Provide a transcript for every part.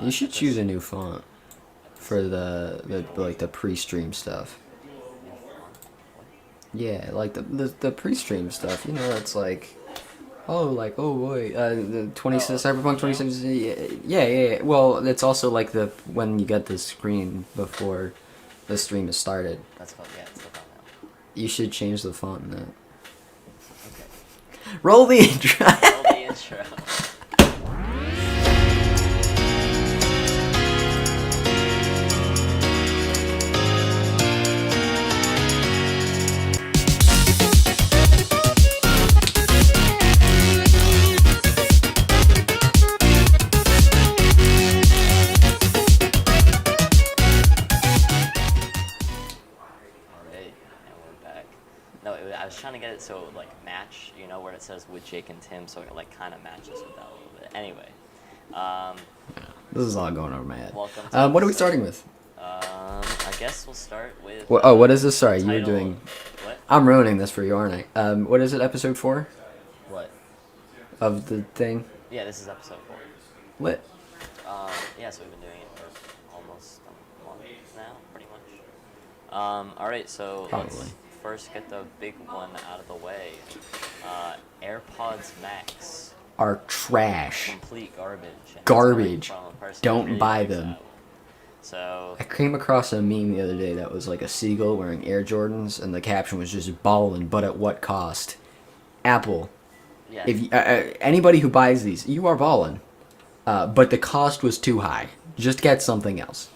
You should choose a new font for the pre-stream stuff. Yeah, like the pre-stream stuff. You know, it's like, oh boy, the Cyberpunk 2077. Yeah. Well, it's also like the when you get the screen before the stream is started. That's called, yeah, it's the thumbnail. You should change the font in that. Okay. Roll the intro. Roll the intro. I was trying to get it so it would, like, match, you know, where it says with Jake and Tim, so it, like, kind of matches with that a little bit. Anyway. This is all going over my head. Welcome to what are we starting with? I guess we'll start with... what is this? Sorry, you were doing... What? I'm ruining this for you, aren't I? What is it, episode 4? What? Of the thing? Yeah, this is episode 4. What? Yeah, so we've been doing it for almost a month now, pretty much. Alright, so Probably. let's first get the big one out of the way. AirPods Max. Are trash. Complete garbage. And Garbage. from a person that Don't really buy likes them. that. So... I came across a meme the other day that was like a seagull wearing Air Jordans, and the caption was just ballin', but at what cost? Apple. Yeah. If anybody who buys these, you are ballin'. But the cost was too high. Just get something else.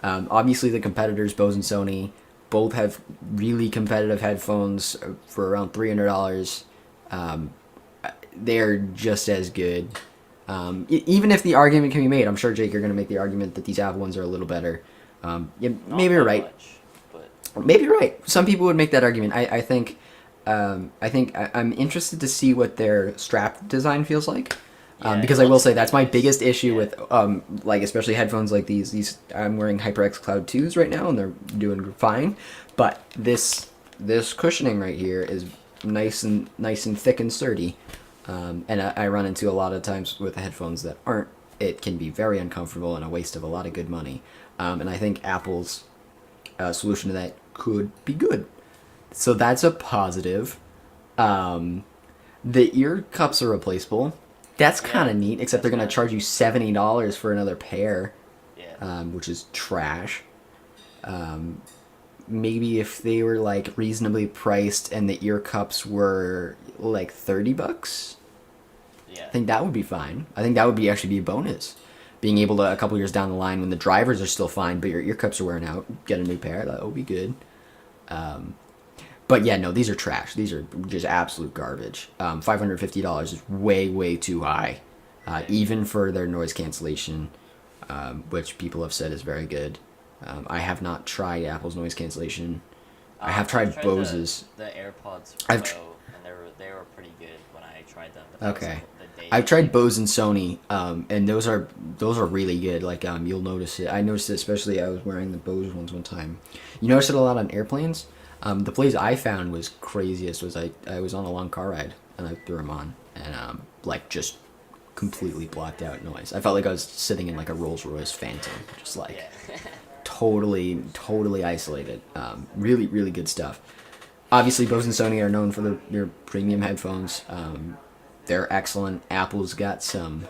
Obviously, the competitors, Bose and Sony, both have really competitive headphones for around $300. They're just as good. Even if the argument can be made, I'm sure, Jake, you're going to make the argument that these Apple ones are a little better. Maybe you're right. Maybe you're right. Some people would make that argument. I think I'm interested to see what their strap design feels like. Because I will say that's my biggest issue with like especially headphones like these. I'm wearing HyperX Cloud 2s right now, and they're doing fine. But this cushioning right here is nice and thick and sturdy. And I run into a lot of times with the headphones that aren't. It can be very uncomfortable and a waste of a lot of good money. And I think Apple's solution to that could be good. So that's a positive. The ear cups are replaceable. That's kind of neat, except they're going to charge you $70 for another pair, which is trash. Maybe if they were like reasonably priced and the ear cups were like $30, I think that would be fine. I think that would actually be a bonus. Being able to, a couple years down the line, when the drivers are still fine, but your ear cups are wearing out, get a new pair. That would be good. But yeah, no, these are trash. These are just absolute garbage. $550 is way too high, even for their noise cancellation, which people have said is very good. I have not tried Apple's noise cancellation. I have tried Bose's. The AirPods Pro, and they were pretty good when I tried them. Okay. I've tried Bose and Sony, and those are really good. Like you'll notice it. I noticed it especially. I was wearing the Bose ones one time. You notice it a lot on airplanes. The place I found was craziest was I was on a long car ride and I threw them on and like just completely blocked out noise. I felt like I was sitting in like a Rolls Royce Phantom, just like totally isolated. Really good stuff. Obviously, Bose and Sony are known for their premium headphones. They're excellent. Apple's got some.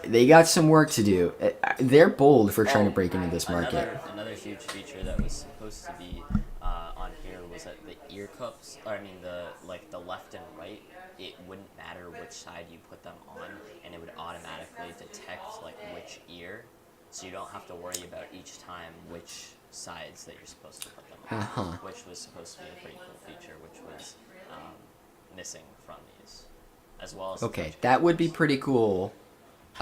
They got some work to do. They're bold for trying to break into this market. Another huge feature that was supposed to be on here was that the ear cups, or I mean the left and right, it wouldn't matter which side you put them on, and it would automatically detect like which ear, so you don't have to worry about each time which sides that you're supposed to put them on, which was supposed to be a pretty cool feature, which was missing from these, as well as. Okay, that would be pretty cool.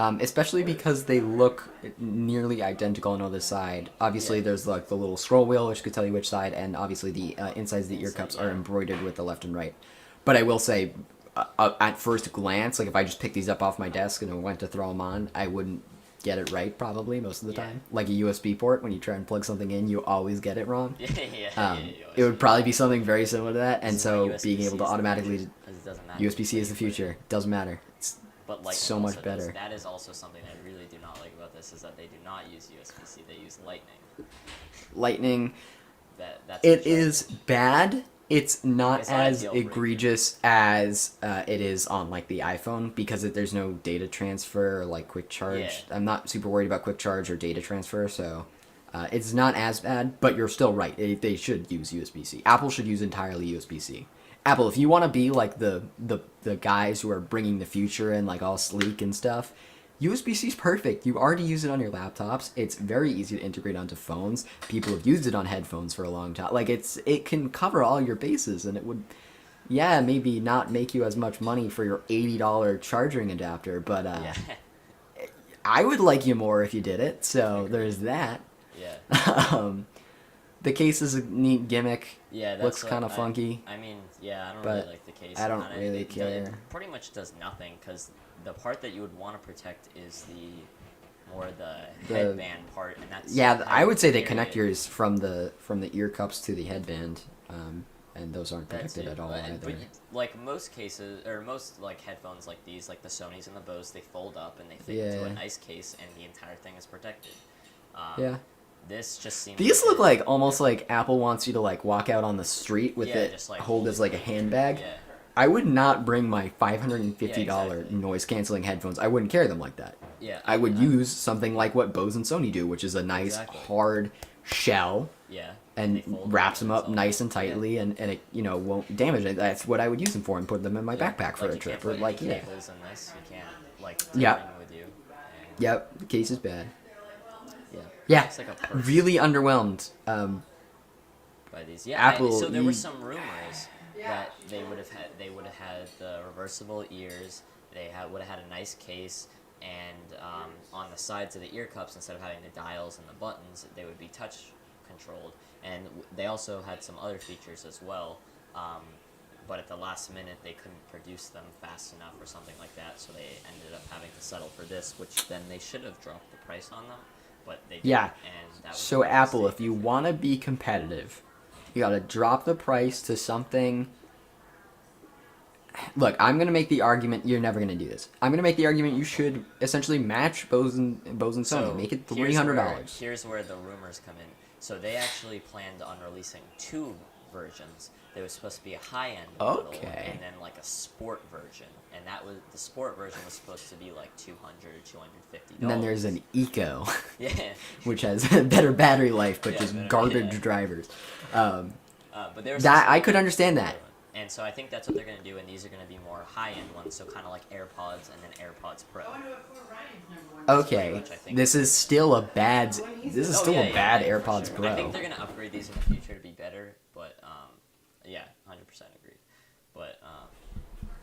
Especially because they look nearly identical on the other side. Obviously, there's like the little scroll wheel, which could tell you which side, and obviously the insides of the ear cups are embroidered with the left and right. But I will say, at first glance, like if I just picked these up off my desk and I went to throw them on, I wouldn't get it right probably most of the time. Like a USB port, when you try and plug something in, you always get it wrong. It would probably be something very similar to that, and so being able to automatically USB-C is the future. Doesn't matter. But Lightning so much also better. does. That is also something I really do not like about this, is that they do not use USB-C. They use Lightning. Lightning. That's It the is bad. It's not It's not a as deal breaker. egregious as it is on like the iPhone because there's no data transfer or like quick charge. Yeah. I'm not super worried about quick charge or data transfer, so it's not as bad. But you're still right. They should use USB-C. Apple should use entirely USB-C. Apple, if you want to be like the guys who are bringing the future and like all sleek and stuff, USB-C is perfect. You already use it on your laptops. It's very easy to integrate onto phones. People have used it on headphones for a long time. Like it can cover all your bases, and it would, yeah, maybe not make you as much money for your $80 charging adapter, but Yeah. I would like you more if you did it. So there's that. Yeah. The case is a neat gimmick. Yeah, that's Looks what kind of funky. I mean, yeah, I don't But really like the case. I don't kinda, really it care. pretty much does nothing, because the part that you would want to protect is the headband part, and that's Yeah, I would say they period. connect yours from the ear cups to the headband, and those aren't That's protected it. at all either. But like most cases, or most like headphones like these, like the Sonys and the Bose, they fold up and they fit into a Yeah. nice case, and the entire thing is protected. Yeah. This just seems. These look like almost like Apple wants you to like walk out on the street with Yeah, it just, like, hold as like a handbag. Yeah. I would not bring my $550 Yeah, exactly. noise canceling headphones. I wouldn't carry them like that. Yeah. I would use something like what Bose and Sony do, which is a nice Exactly. hard shell Yeah. and They fold wraps them up themselves. nice and tightly, and it won't damage it. That's what I would use them for, and put them in my Yeah. backpack for Like, a you trip. can't Or put like any yeah. cables in this. You can't like take Yeah. them with you. And, Yep, the case is bad. Yeah. Yeah, It's like a purse. really underwhelmed. By these. Yeah. Apple, so there were you- some rumors that they would have had the reversible ears. They would have had a nice case, and on the sides of the ear cups, instead of having the dials and the buttons, they would be touch controlled. And they also had some other features as well. But at the last minute, they couldn't produce them fast enough or something like that, so they ended up having to settle for this, which then they should have dropped the price on them, but they didn't. Yeah. And that was So a Apple, mistake. if you want to be competitive, you got to drop the price to something. Look, I'm going to make the argument you're never going to do this. I'm going to make the argument you should essentially match Bose and Sony. So Make it here's $300. Here's where the rumors come in. So they actually planned on releasing two versions. There was supposed to be a high-end model, Okay. and then like a sport version, and the sport version was supposed to be like $200 or $250. And then there's an Eco, yeah. which has better battery life, but Yeah, just better- garbage yeah. drivers. But there was That I could understand that. And so I think that's what they're going to do, and these are going to be more high-end ones, so kind of like AirPods and then AirPods Pro. Okay, much, I think. this is still a bad. This is Oh, still yeah, a yeah, bad yeah, for AirPods sure. Pro. I think they're going to upgrade these in the future to be better, but yeah, 100% agree. But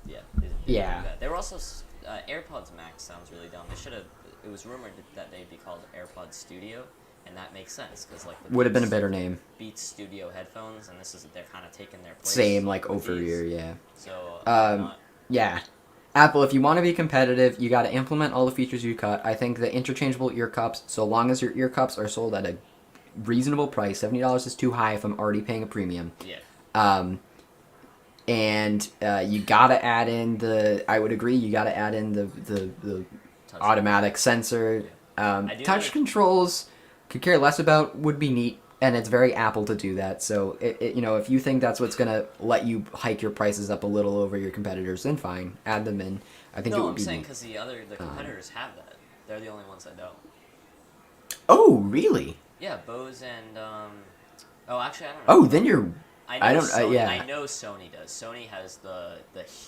yeah, Yeah. They were also AirPods Max sounds really dumb. They should have. It was rumored that they'd be called AirPods Studio, and that makes sense because like the Would have been a Beats- better name. Beats Studio headphones, and they're kind of taking their place. Same like with over these. ear, yeah. So not- Yeah. Apple, if you want to be competitive, you got to implement all the features you cut. I think the interchangeable ear cups, so long as your ear cups are sold at a reasonable price, $70 is too high if I'm already paying a premium. yeah. And you got to add in I would agree, you got to add in the Touch automatic sensor. I do Touch like- controls, could care less about, would be neat. And it's very Apple to do that. So, if you think that's what's going to let you hike your prices up a little over your competitors, then fine. Add them in. I think it No, would I'm be saying neat. because the competitors have that. They're the only ones that don't. Oh, really? Yeah, Bose and oh, actually, I don't know. Oh, then you're... I don't- Sony, yeah. I know Sony does. Sony has the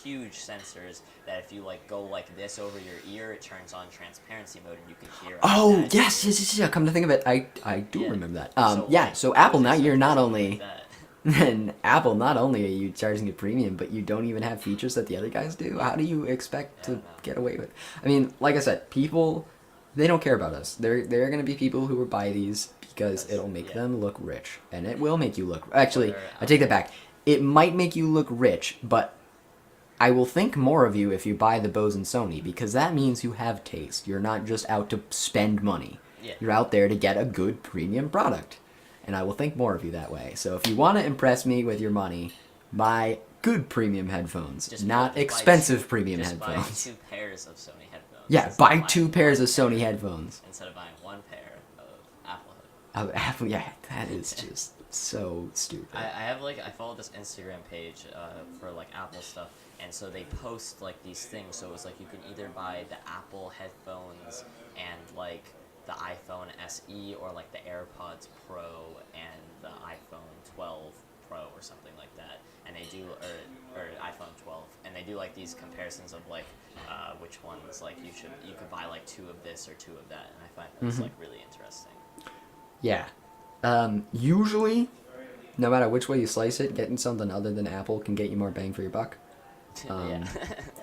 huge sensors that if you like go like this over your ear, it turns on transparency mode and you can hear. Oh, automatically. yes. Come to think of it, I do Yeah. remember that. like, So Apple, those now are you're sensors not like only... that. Then Apple, not only are you charging a premium, but you don't even have features that the other guys do. How do you expect to Yeah, no. get away with? I mean, like I said, people, they don't care about us. There are going to be people who will buy these because Yes, it'll make yeah. them look rich, and it will make you look. Actually, Whether- I take that back. It might make you look rich, but I will think more of you if you buy the Bose and Sony because that means you have taste. You're not just out to spend money. Yeah. You're out there to get a good premium product. And I will think more of you that way. So if you want to impress me with your money, buy good premium headphones, Just not buy expensive two- premium just buy headphones. 2 pairs of Sony headphones. Yeah, instead buy of buying 2 pairs of one Sony pair- headphones. instead of buying 1 pair of Apple headphones. Apple, yeah, that is just so stupid. I follow this Instagram page for like Apple stuff, and so they post like these things. So it's like you can either buy the Apple headphones and like the iPhone SE, or like the AirPods Pro and the iPhone 12 Pro or something like that. And they do, or iPhone 12, and they do like these comparisons of like which ones like you could buy like 2 of this or 2 of that, and I find that's like really interesting. Yeah. Usually, no matter which way you slice it, getting something other than Apple can get you more bang for your buck. Yeah.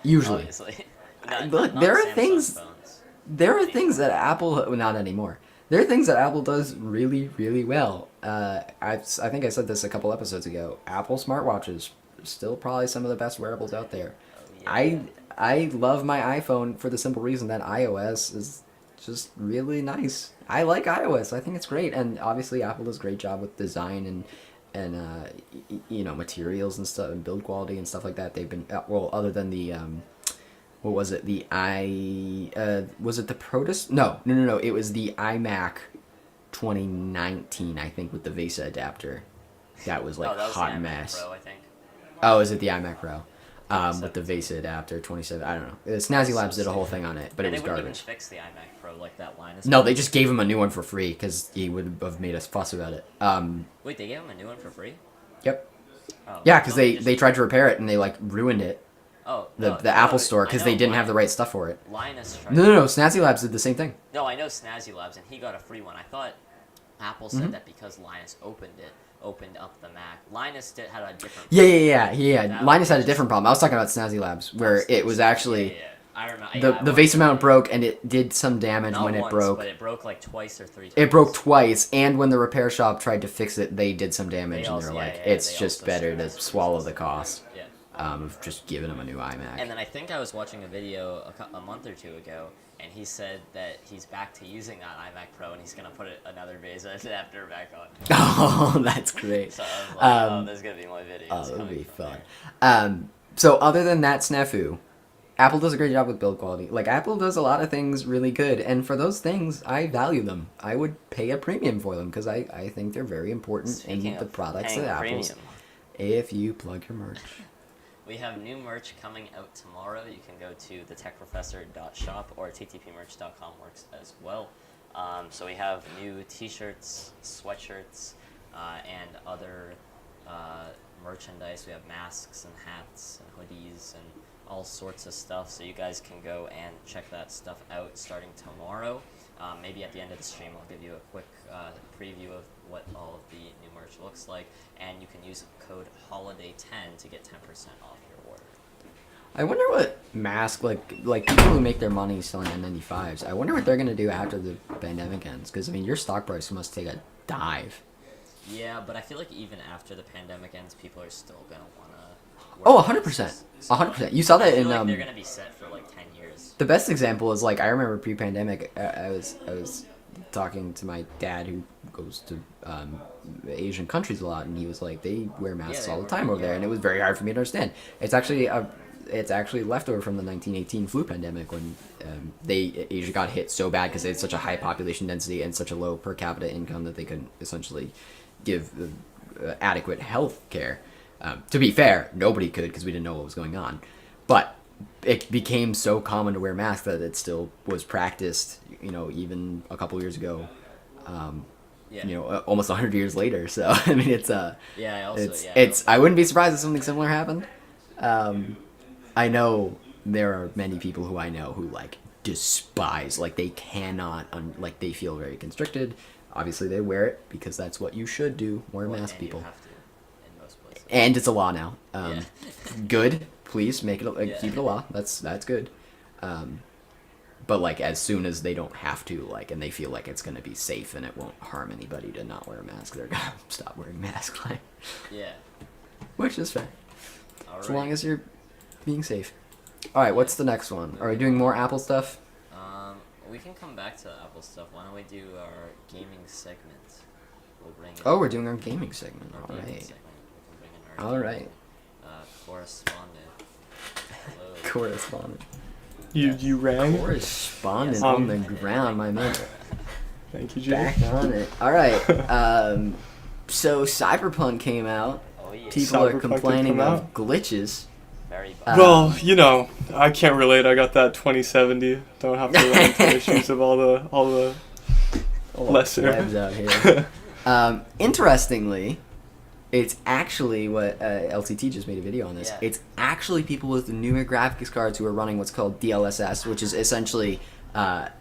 Usually. Obviously. Look, there are Samsung things- phones. There are things that Apple, well, not anymore. There are things that Apple does really, really well. I think I said this a couple episodes ago. Apple smartwatches are still probably some of the best wearables out there. Oh, yeah. I love my iPhone for the simple reason that iOS is just really nice. I like iOS. I think it's great, and obviously Apple does a great job with design and you know, materials and stuff, and build quality and stuff like that. They've been well, other than the what was it? Was it the Protus? No. It was the iMac 2019, I think, with the VESA adapter. That was like that was hot the iMac mess. Pro, I think. Oh, is it the iMac Pro? With the 27. VESA adapter, 27. I don't know. Snazzy Labs did a whole thing on it, but And it was they wouldn't garbage. even fix the iMac Pro like that line. No, they just gave him a new one for free because he would have made us fuss about it. Wait, they gave him a new one for free? Yep. Oh, Yeah, because no, they tried to repair it and they like ruined it. Oh, The Apple Store because they didn't have the right stuff for it. Linus tried. No. Snazzy Labs did the same thing. No, I know Snazzy Labs, and he got a free one. I thought Apple said that because Linus opened up the Mac. Linus had a different. Yeah. That Linus had a was different problem. I was talking about Snazzy Labs where it was actually Yeah. I remember. the VESA mount broke and it did some damage Not when it once, broke. but it broke like twice or 3 times. It broke twice, and when the repair shop tried to fix it, they did some damage, They and also- they're like, yeah, it's they just also better said to that's swallow reasons. the cost Yeah. of just giving them a new iMac. And then I think I was watching a video a month or 2 ago, and he said that he's back to using that iMac Pro, and he's gonna put another VESA adapter back on. Oh, that's great. So I was like, oh, there's gonna be more videos. Oh, that'll coming be from fun. there. So other than that snafu, Apple does a great job with build quality. Like, Apple does a lot of things really good, and for those things, I value them. I would pay a premium for them, because I think they're very important Speaking in the of products paying that a Apple's. premium. If you plug your merch. We have new merch coming out tomorrow. You can go to thetechprofessor.shop or ttpmerch.com works as well. So we have new t-shirts, sweatshirts, and other merchandise. We have masks and hats and hoodies and all sorts of stuff. So you guys can go and check that stuff out starting tomorrow. Maybe at the end of the stream I'll give you a quick preview of what all of the new merch looks like. And you can use code HOLIDAY10 to get 10% off your order. I wonder what mask, like people who make their money selling N95s, I wonder what they're going to do after the pandemic ends. Because, I mean, your stock price must take a dive. Yeah, but I feel like even after the pandemic ends, people are still going to want to... Oh, 100%. 100%. You saw that I feel in... like they're going to be set for like 10 years. The best example is, like, I remember pre-pandemic, I was talking to my dad who goes to Asian countries a lot, and he was like, they wear masks they all the wear- time over there, yeah. and it was very hard for me to understand. It's actually leftover from the 1918 flu pandemic when Asia got hit so bad because they had such a high population density and such a low per capita income that they couldn't essentially give adequate health care. To be fair, nobody could because we didn't know what was going on, but it became so common to wear masks that it still was practiced, you know, even a couple years ago, Yeah. you know, almost 100 years later. So, I mean, I wouldn't be surprised if something similar happened. I know there are many people who I know who, like, despise, like, they cannot, like, they feel very constricted. Obviously, they wear it because that's what you should do, wear Well, masks, and you people. have to in most places. And it's a law now. Yeah. Good. Please make it Yeah. keep it a law. That's good. But like as soon as they don't have to, like, and they feel like it's gonna be safe and it won't harm anybody to not wear a mask, they're gonna stop wearing masks. Like, Yeah. which is fair, All as right. long as you're being safe. All right. What's the next one? Are we doing more Apple stuff? We can come back to Apple stuff. Why don't we do our gaming segment? We'll bring in Oh, we're doing our gaming segment. our All gaming right. segment. We can bring in our All gaming, right. Correspondent. Hello. Correspondent. You rang? Correspondent Yes, on the I did. ground, my man. Thank you, Jay. Back on it. All right. So Cyberpunk came out. Oh yeah. People Cyberpunk are did complaining come of out? glitches. Very Well, you know, I can't relate. I got that 2070. Don't have to run into issues of all the All the lesser. plebs out here. Interestingly, it's actually what LCT just made a video on this. Yeah. It's actually people with newer graphics cards who are running what's called DLSS, which is essentially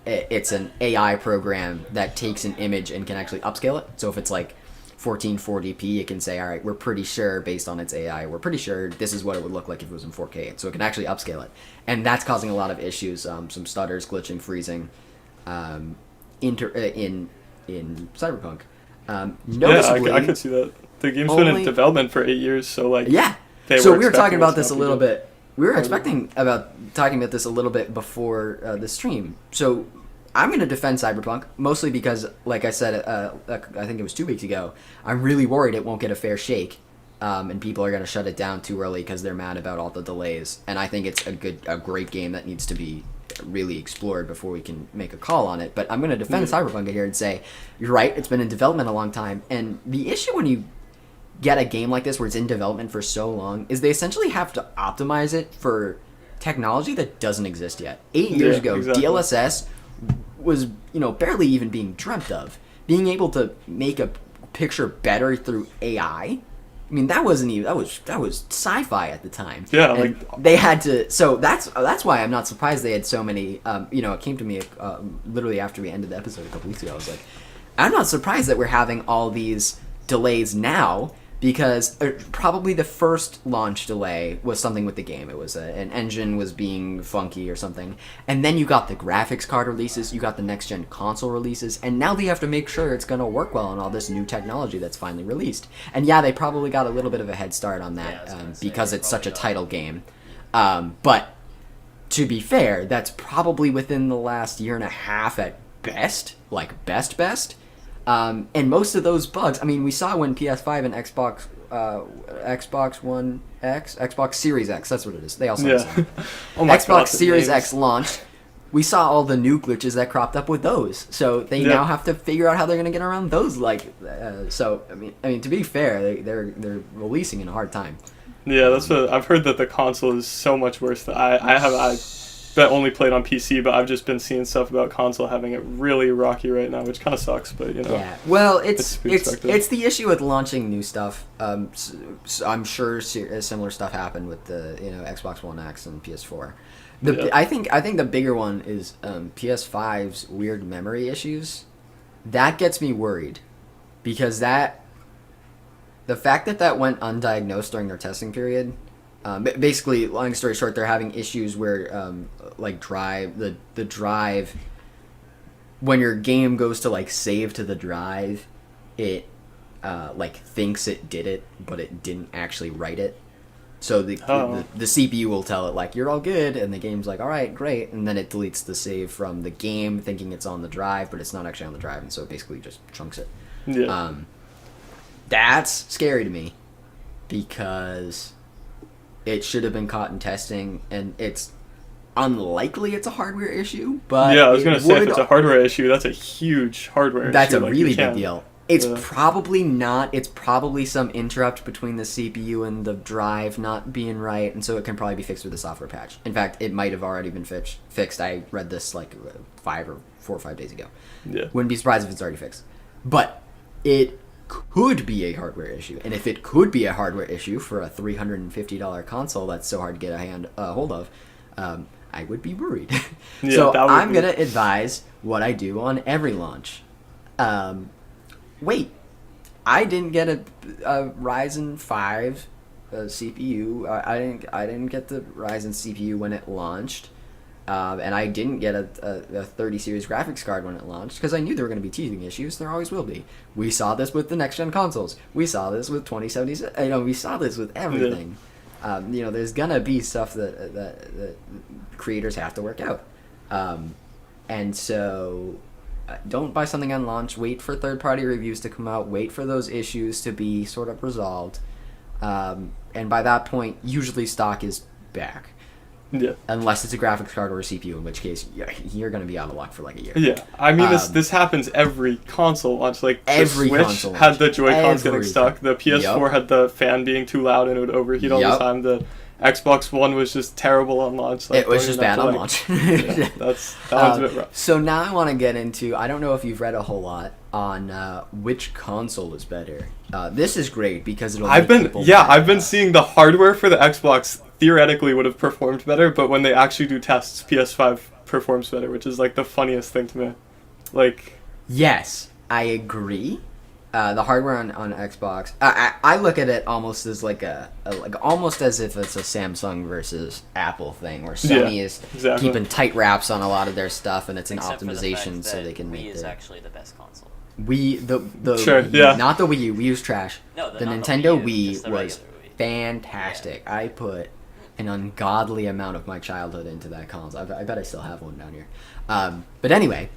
it's an AI program that takes an image and can actually upscale it. So if it's like 1440p, it can say, all right, we're pretty sure based on its AI, we're pretty sure this is what it would look like if it was in 4K. So it can actually upscale it, and that's causing a lot of issues, some stutters, glitching, freezing, in Cyberpunk. Noticeably, I could see that. The game's been in only- development for 8 years, so like yeah. they So were we were talking expecting about this this a not to little be bit. We were harder. expecting about talking about this a little bit before the stream. So I'm going to defend Cyberpunk mostly because, like I said, I think it was 2 weeks ago. I'm really worried it won't get a fair shake, and people are going to shut it down too early because they're mad about all the delays. And I think it's a great game that needs to be really explored before we can make a call on it. But I'm going to defend Cyberpunk here and say, you're right, it's been in development a long time. And the issue when you get a game like this where it's in development for so long is they essentially have to optimize it for technology that doesn't exist yet. 8 years Yeah, ago, exactly. DLSS was, barely even being dreamt of. Being able to make a picture better through AI, I mean, that wasn't even that was sci-fi at the time. Yeah, And like- they had to. So that's why I'm not surprised they had so many. It came to me literally after we ended the episode a couple weeks ago. I was like, I'm not surprised that we're having all these delays now, because probably the first launch delay was something with the game. It was an engine was being funky or something. And then you got the graphics card releases, you got the next-gen console releases, and now they have to make sure it's going to work well on all this new technology that's finally released. And yeah, they probably got a little bit of a head start on Yeah, I that was gonna say, because they it's such a probably title game. But to be fair, that's probably within the last year and a half at best, like best. And most of those bugs, I mean, we saw when PS5 and Xbox One X, Xbox Series X, that's what it is. They also Yeah. Oh my Xbox God, the Series names. X launched. We saw all the new glitches that cropped up with those. So they Yeah. now have to figure out how they're going to get around those. So I mean, to be fair, they're releasing in a hard time. Yeah, that's what I've heard, that the console is so much worse. That I only played on PC, but I've just been seeing stuff about console having it really rocky right now, which kind of sucks. But Yeah, well, it's to be it's expected. the issue with launching new stuff. I'm sure similar stuff happened with the Xbox One X and PS4. Yeah. I think the bigger one is PS5's weird memory issues. That gets me worried, because the fact that went undiagnosed during their testing period. Basically, long story short, they're having issues where the drive, when your game goes to save to the drive, it thinks it did it, but it didn't actually write it. So the CPU will tell it you're all good, and the game's all right, great, and then it deletes the save from the game thinking it's on the drive, but it's not actually on the drive, and so it basically just chunks it. yeah. That's scary to me, because it should have been caught in testing, and it's unlikely it's a hardware issue. But Yeah, I was gonna say, if would- it's a hardware issue, that's a huge hardware that's issue. a like, you really big can't- deal. It's Yeah. probably not. It's probably some interrupt between the CPU and the drive not being right, and so it can probably be fixed with a software patch. In fact, it might have already been fixed. I read this 4 or 5 days ago. Yeah. Wouldn't be surprised if it's already fixed. But it could be a hardware issue, and if it could be a hardware issue for a $350 console that's so hard to get a hold of, I would be worried. Yeah, So that would I'm be- gonna advise what I do on every launch. Wait, I didn't get a Ryzen 5 CPU. I didn't get the Ryzen CPU when it launched. And I didn't get a 30 series graphics card when it launched, because I knew there were going to be teething issues. There always will be. We saw this with the next gen consoles. We saw this with 2070s. We saw this with everything. There's gonna be stuff that creators have to work out. And so, don't buy something on launch. Wait for third party reviews to come out. Wait for those issues to be sort of resolved. and by that point, usually stock is back. Yeah. Unless it's a graphics card or a CPU, in which case you're going to be out of luck for like a year. Yeah, I mean this happens every console launch. Like every the Switch console had the Joy-Cons getting every stuck. The PS4 had the fan being too loud and it would overheat all the time. The Xbox One was just terrible on launch. Like, it was just bad on launch. Yeah, that one's a bit rough. So now I want to get into, I don't know if you've read a whole lot on which console is better. This is great because it'll I've been seeing the hardware for the Xbox theoretically would have performed better, but when they actually do tests, PS5 performs better, which is like the funniest thing to me. Like, yes, I agree. The hardware on Xbox, I look at it almost as like almost as if it's a Samsung versus Apple thing, where Sony is keeping tight wraps on a lot of their stuff, and it's an optimization so they can make it. Wii is actually the best console. Not the Wii U. Wii U's trash. No, the not Nintendo the Wii U, Wii was fantastic. I put an ungodly amount of my childhood into that console. I bet I still have one down here. But anyway,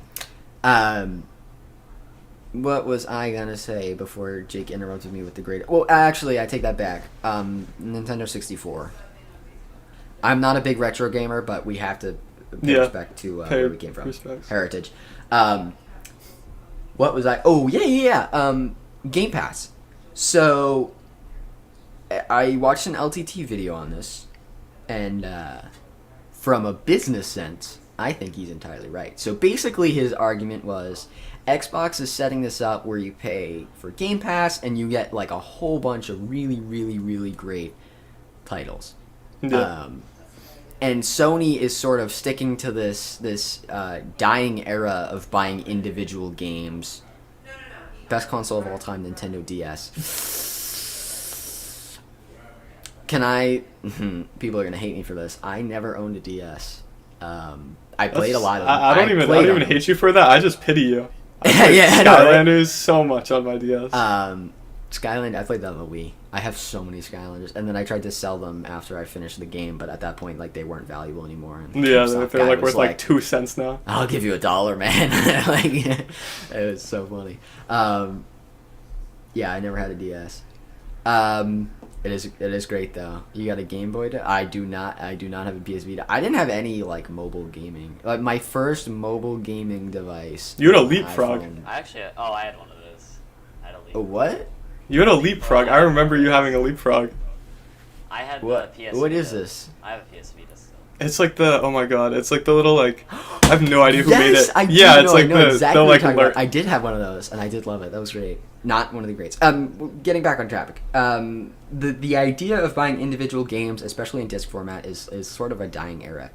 what was I gonna say before Jake interrupted me with the great? Well, actually, I take that back. Nintendo 64. I'm not a big retro gamer, but we have to pay respect to where we came from. Heritage. What was I? Oh, yeah. Game Pass. So, I watched an LTT video on this, and from a business sense, I think he's entirely right. So basically his argument was Xbox is setting this up where you pay for Game Pass and you get like a whole bunch of really, really, really great titles. Yeah. And Sony is sort of sticking to this dying era of buying individual games. Best console of all time, Nintendo DS. People are gonna hate me for this. I never owned a DS. I played a lot of them. I don't even hate you for that. I just pity you. Skylanders so much on my DS. Skyland, I played that on the Wii. I have so many Skylanders, and then I tried to sell them after I finished the game, but at that point, like, they weren't valuable anymore. And they're like worth like 2 cents now. I'll give you $1, man. Like, it was so funny. Yeah, I never had a DS. It is great though. You got a Game Boy? I do not have a PS Vita. I didn't have any like mobile gaming. Like my first mobile gaming device. You had a Leapfrog. I had one of those. I had a Leapfrog. A what? You had a Leapfrog. I remember you having a Leapfrog. I had what? the PS What Vita. is this? I have a PS Vita still. It's like oh my god, it's like the little like, I have no idea who made it. I do yeah, know, it's like I know exactly the what like you're talking alert. about. I did have one of those, and I did love it. That was great. Not one of the greats. Getting back on topic. The idea of buying individual games, especially in disc format, is sort of a dying era.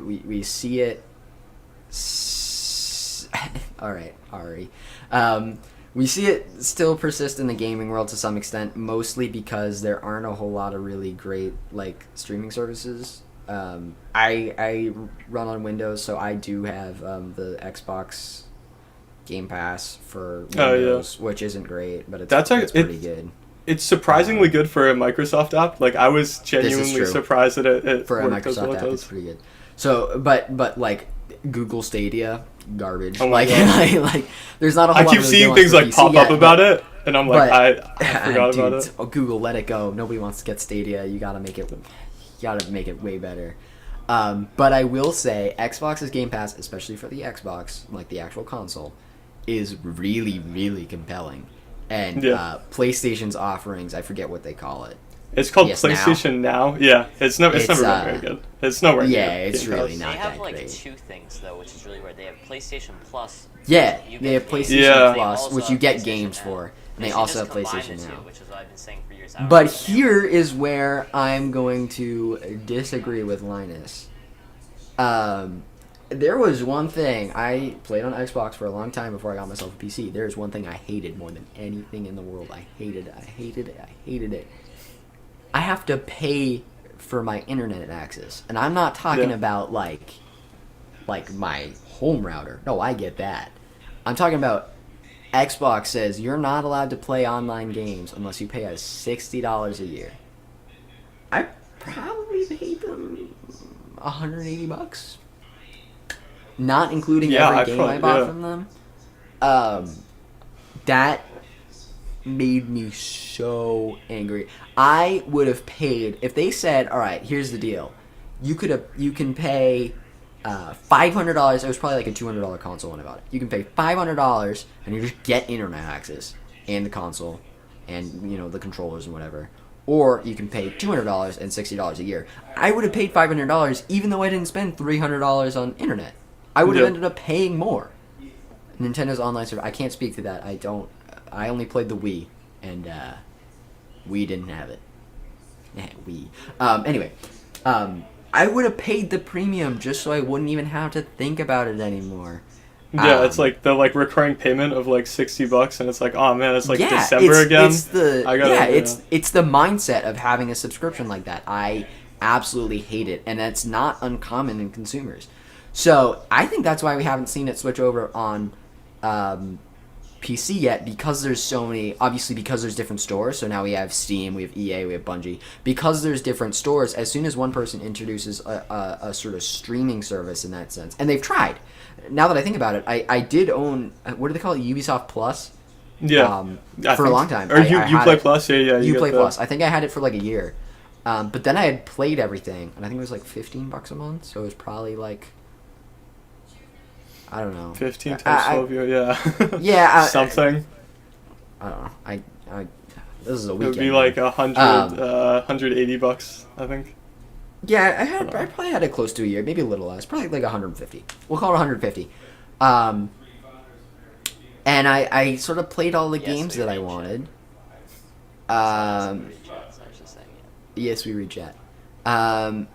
We see it. All right, Ari. We see it still persist in the gaming world to some extent, mostly because there aren't a whole lot of really great like streaming services. I run on Windows, so I do have the Xbox Game Pass for Windows, which isn't great, but it's pretty good. It's surprisingly good for a Microsoft app. Like, I was genuinely surprised that it for a worked as well Microsoft as app. it does. It's pretty good. So, but like Google Stadia, garbage. Oh my God. like there's not a whole I lot keep of seeing really things good like ones for pop PC up about it, and I'm like, I forgot dude, about it. Google, let it go. Nobody wants to get Stadia. You gotta make it way better. But I will say, Xbox's Game Pass, especially for the Xbox, like the actual console, is really, really compelling. And PlayStation's offerings, I forget what they call it. It's called PlayStation Now. Yeah, it's never been very good. It's nowhere near. Yeah, it's really not that great. They have like 2 things though, which is really weird. They have PlayStation Plus. Yeah, they have PlayStation Plus, which you get games Now. for, and they also have PlayStation Now. Which is what I've been saying for years. But here is where I'm going to disagree with Linus. There was one thing, I played on Xbox for a long time before I got myself a PC. There's one thing I hated more than anything in the world. I hated it. I have to pay for my internet access. And I'm not talking about like my home router. No, I get that. I'm talking about Xbox says you're not allowed to play online games unless you pay us $60 a year. I probably paid them $180, not including every game I bought from them. That made me so angry. I would have paid if they said, "All right, here's the deal. You can pay $500. It was probably like a $200 console when I bought it. You can pay $500 and you just get internet access and the console, and the controllers and whatever. Or you can pay $200 and $60 a year. I would have paid $500 even though I didn't spend $300 on internet. I would have ended up paying more. Nintendo's online service. I can't speak to that. I only played the Wii, and Wii didn't have it. Wii. Anyway, I would have paid the premium just so I wouldn't even have to think about it anymore. Yeah, it's like the recurring payment of like $60, and it's like, oh man, it's like December again. It's the it's the mindset of having a subscription like that. I absolutely hate it, and that's not uncommon in consumers. So I think that's why we haven't seen it switch over on PC yet, because there's so many. Obviously, because there's different stores. So now we have Steam, we have EA, we have Bungie. Because there's different stores, as soon as one person introduces a sort of streaming service in that sense, and they've tried. Now that I think about it, I did own, what do they call it, Ubisoft Plus? Yeah. For a long time. Or Uplay Plus? Yeah. Uplay Plus. I think I had it for like a year. But then I had played everything, and I think it was like $15 a month, so it was probably like, I don't know. 15 times 12 yeah. Yeah. Something. I don't know. This is a weekend. It would be like $180, I think. Yeah, I probably had it close to a year, maybe a little less, probably like 150. We'll call it 150. And I sort of played all the games that I wanted. Yes, we read chat. I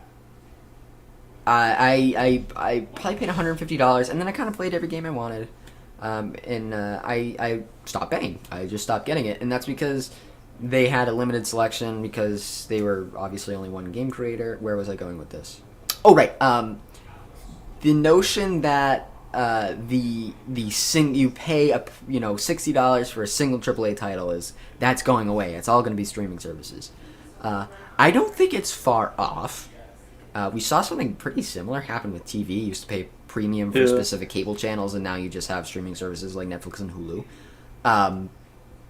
probably paid $150, and then I kind of played every game I wanted. And I stopped paying. I just stopped getting it, and that's because they had a limited selection, because they were obviously only one game creator. Where was I going with this? Oh, right. The notion that you pay $60 for a single AAA title that's going away. It's all going to be streaming services. I don't think it's far off. We saw something pretty similar happen with TV. You used to pay premium for specific cable channels, and now you just have streaming services like Netflix and Hulu.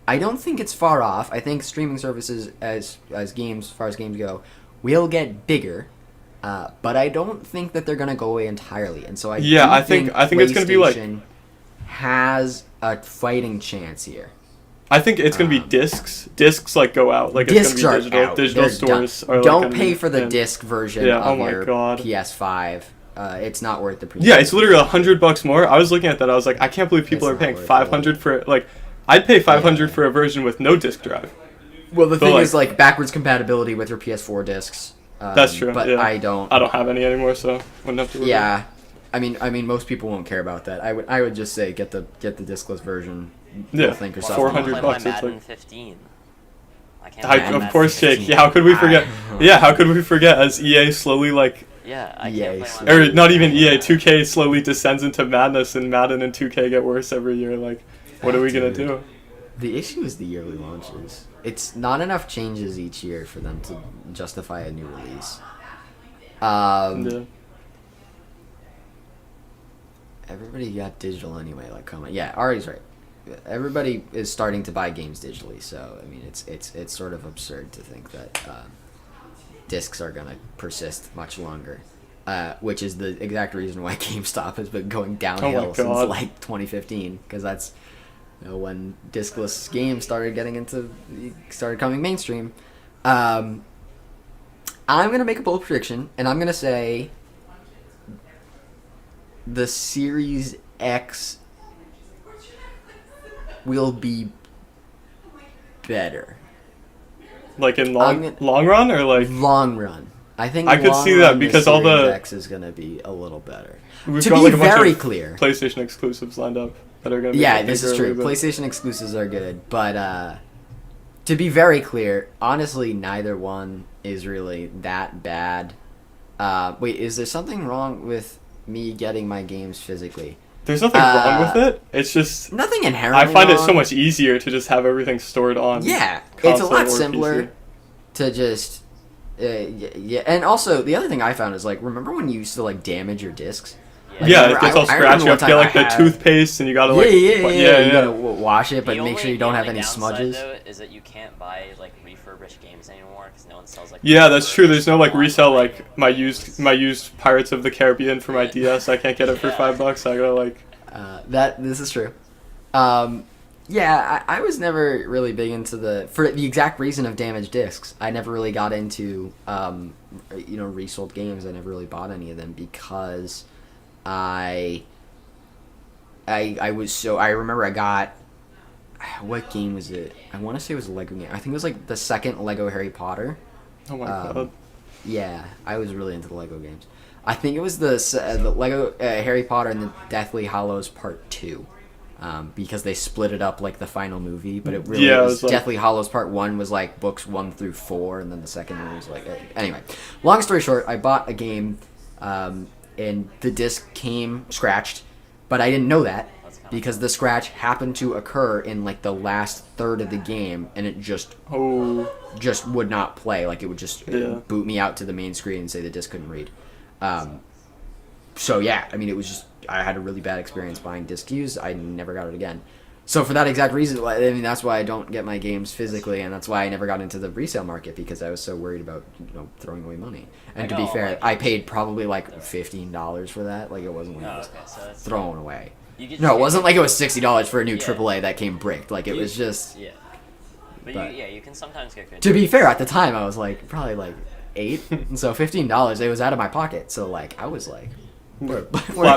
I don't think it's far off. I think streaming services, as far as games go, will get bigger. But I don't think that they're going to go away entirely. And so I think it's going to be like, has a fighting chance here. I think it's going to be discs. Discs go out. Like discs it's going to be digital. Out. Digital stores are don't pay for the disc version of your God. PS5. It's not worth the premium. Yeah, it's literally $100 more. I was looking at that. I was like, I can't believe people are paying $500 for like. I'd pay $500 for a version with no disc drive. Well, the thing is backwards compatibility with your PS4 discs. That's true. But I don't have any anymore, so wouldn't have to worry. Yeah, I mean, most people won't care about that. I would just say get the discless version. Yeah, think yourself $400. It's like 15. Of course, Jake. Yeah, how could we forget? How could we forget as EA slowly Yeah, I EA can't play or not even EA, 2K slowly descends into madness, and Madden and 2K get worse every year. What are we gonna do? The issue is the yearly launches. It's not enough changes each year for them to justify a new release. Everybody got digital anyway. Come on. Yeah, Ari's right. Everybody is starting to buy games digitally, so I mean, it's sort of absurd to think that discs are gonna persist much longer. Which is the exact reason why GameStop has been going downhill since 2015, because that's when discless games started coming mainstream. I'm gonna make a bold prediction, and I'm gonna say the Series X will be better. In long run, or long run? I think I could see that because all the X is gonna be a little better. We've to got be a bunch very of clear, PlayStation exclusives lined up that are gonna be this is true. PlayStation exclusives are good, but to be very clear, honestly, neither one is really that bad. Wait, is there something wrong with me getting my games physically? There's nothing wrong with it. It's just nothing inherently. I find wrong. it so much easier to just have everything stored on. Yeah, it's a lot simpler to just. Yeah, and also the other thing I found is remember when you used to damage your discs? Like, Yeah, remember- it gets all I remember scratchy. You have to get one like time the I had- toothpaste, and you gotta like You gotta wash it, but The make sure only- you don't the have only any downside, smudges. Though, is that you can't buy like refurbished games anymore because no one sells like. Yeah, that's true. There's no like refurbished resell online. like my used Pirates of the Caribbean for my DS. I can't get it for $5. I gotta like. This is true. Yeah, I was never really big into for the exact reason of damaged discs. I never really got into resold games. I never really bought any of them because I remember I got, what game was it? I want to say it was a Lego game. I think it was like the second Lego Harry Potter. Oh my god. Yeah, I was really into the Lego games. I think it was the Lego Harry Potter and the Deathly Hallows Part 2. Because they split it up like the final movie, but it really was like, Deathly Hallows Part 1 was like books 1 through 4, and then the second one was like... Anyway, long story short, I bought a game, and the disc came scratched, but I didn't know that, because the scratch happened to occur in like the last third of the game, and it just would not play. Like it would just boot me out to the main screen and say the disc couldn't read. So yeah, I mean, it was just... I had a really bad experience buying disc used. I never got it again. So for that exact reason, I mean, that's why I don't get my games physically, and that's why I never got into the resale market, because I was so worried about throwing away money. And to be fair, I paid probably like $15 for that. Like it wasn't like it was thrown away. No, it wasn't like it was $60 for a new AAA that came bricked. Like it was just. Yeah. But you can sometimes get good. To be fair, at the time I was like probably like 8, and so $15 it was out of my pocket. So like I was like. Flat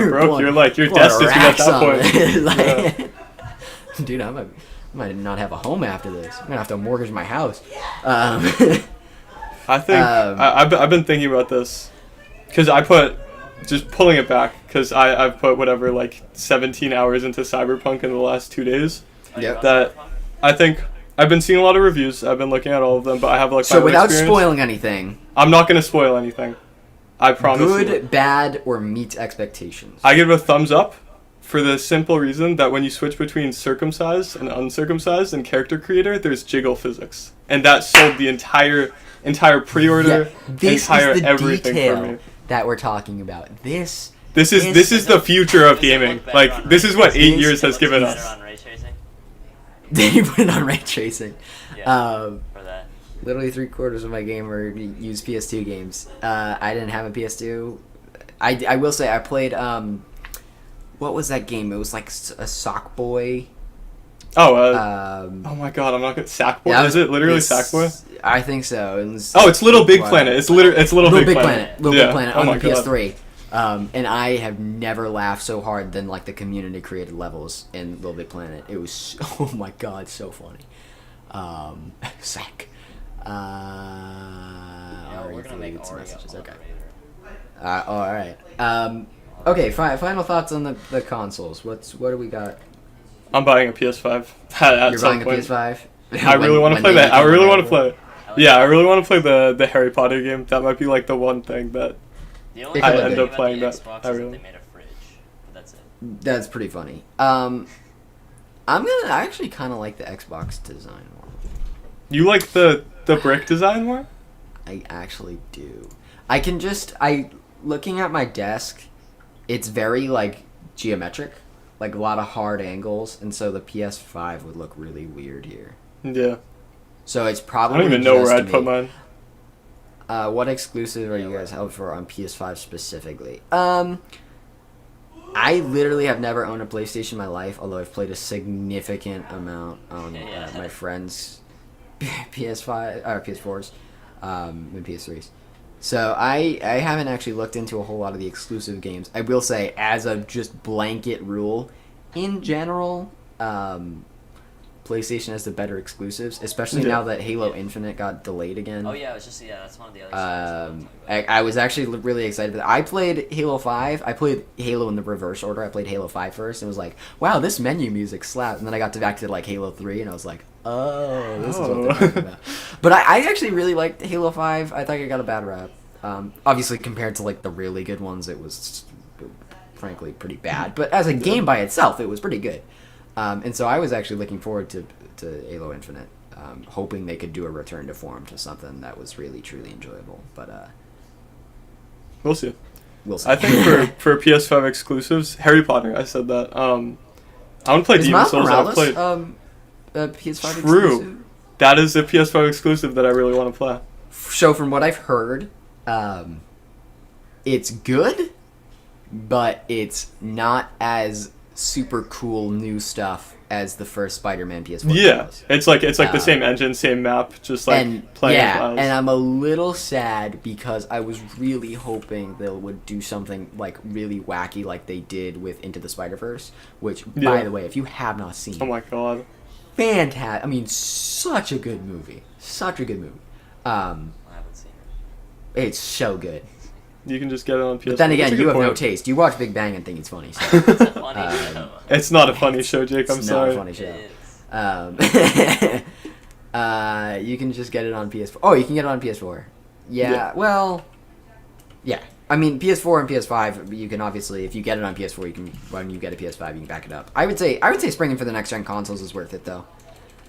broke. You're destined to get that point. Like, dude, I might not have a home after this. I'm gonna have to mortgage my house. I think I've been thinking about this because I put, just pulling it back, because I've put whatever like 17 hours into Cyberpunk in the last 2 days. Yep. That I think I've been seeing a lot of reviews. I've been looking at all of them, but I have like so my without experience. spoiling anything. I'm not gonna spoil anything. I promise. Good, you. bad, or meets expectations. I give it a thumbs up for the simple reason that when you switch between circumcised and uncircumcised in character creator, there's jiggle physics, and that sold the entire pre-order, entire is the everything detail for me. that we're talking about. This is the future of gaming. Like this is what 8 years has given Better us. on ray tracing. Then you put it on ray tracing. Yeah. For that. Literally 3/4 of my game were used PS2 games. I didn't have a PS2. I will say I played what was that game? It was like a sock boy. Oh my god, I'm not gonna Sackboy. Yeah, Is it literally Sackboy? I think so. It was, Oh, it's Little Big Planet. It's Little Big Planet. Little Big Planet Oh on my the god. PS3. And I have never laughed so hard than like the community created levels in Little Big Planet. It was oh my god, so funny. Sack. We're gonna make Ori messages. a Okay. moderator. All right. Okay. Final thoughts on the consoles. What do we got? I'm buying a PS5. At You're some buying a point. PS5. I really want to play that. I really want to play. Yeah, I really want to play the Harry Potter game. That might be like the one thing that The only I thing end about up playing the that. Xbox I is really- that they made a fridge. But that's it. That's pretty funny. I actually kind of like the Xbox design more. You like the brick design more? I actually do. Looking at my desk, it's very like geometric, like a lot of hard angles, and so the PS5 would look really weird here. Yeah. So it's I probably don't even know where just I'd put me. mine. What exclusive are you guys held for on PS5 specifically? I literally have never owned a PlayStation in my life, although I've played a significant amount on my friends' PS5 or PS4s and PS3s. So I haven't actually looked into a whole lot of the exclusive games. I will say, as a just blanket rule, in general, PlayStation has the better exclusives, especially now that Halo Infinite got delayed again. Oh yeah, that's one of the other. I was actually really excited for that. I played Halo 5. I played Halo in the reverse order. I played Halo 5 first and was like, wow, this menu music slapped. And then I got back to like Halo 3 and I was like, oh, this is what they're talking about. But I actually really liked Halo 5. I thought it got a bad rap. Obviously, compared to like the really good ones, it was frankly pretty bad. But as a game by itself, it was pretty good. And so I was actually looking forward to Halo Infinite, hoping they could do a return to form to something that was really, truly enjoyable. But We'll see. we'll see. I think for PS5 exclusives, Harry Potter. I said that. I want to play Is Demon's Miles Souls. I've Morales played. PS5 True. exclusive? That is a PS5 exclusive that I really want to play. So from what I've heard, it's good, but it's not as super cool new stuff as the first Spider-Man PS4 Yeah, was. it's like the same engine, same map, just like playing with Miles. And I'm a little sad because I was really hoping they would do something like really wacky like they did with Into the Spider-Verse, which, by the way, if you have not seen, oh my god, fantastic! I mean, such a good movie, such a good movie. I haven't seen it. It's so good. you can just get it on PS4. But then again, That's a you good have no point. taste. You watch Big Bang and think it's funny. So. It's a funny show. It's not a funny show, Jake. I'm It's sorry. not a funny show. It is. You can just get it on PS4. Oh, you can get it on PS4. Yeah. Well. Yeah. I mean, PS4 and PS5. You can obviously, if you get it on PS4, you can. When you get a PS5, you can back it up. I would say springing for the next gen consoles is worth it though.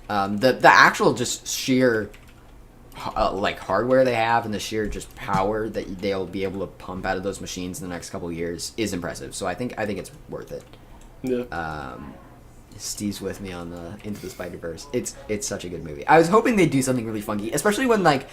The actual just sheer. Like hardware they have and the sheer just power that they'll be able to pump out of those machines in the next couple of years is impressive. So I think it's worth it. Yeah. Steve's with me on the Into the Spider-Verse. It's such a good movie. I was hoping they'd do something really funky, especially when like,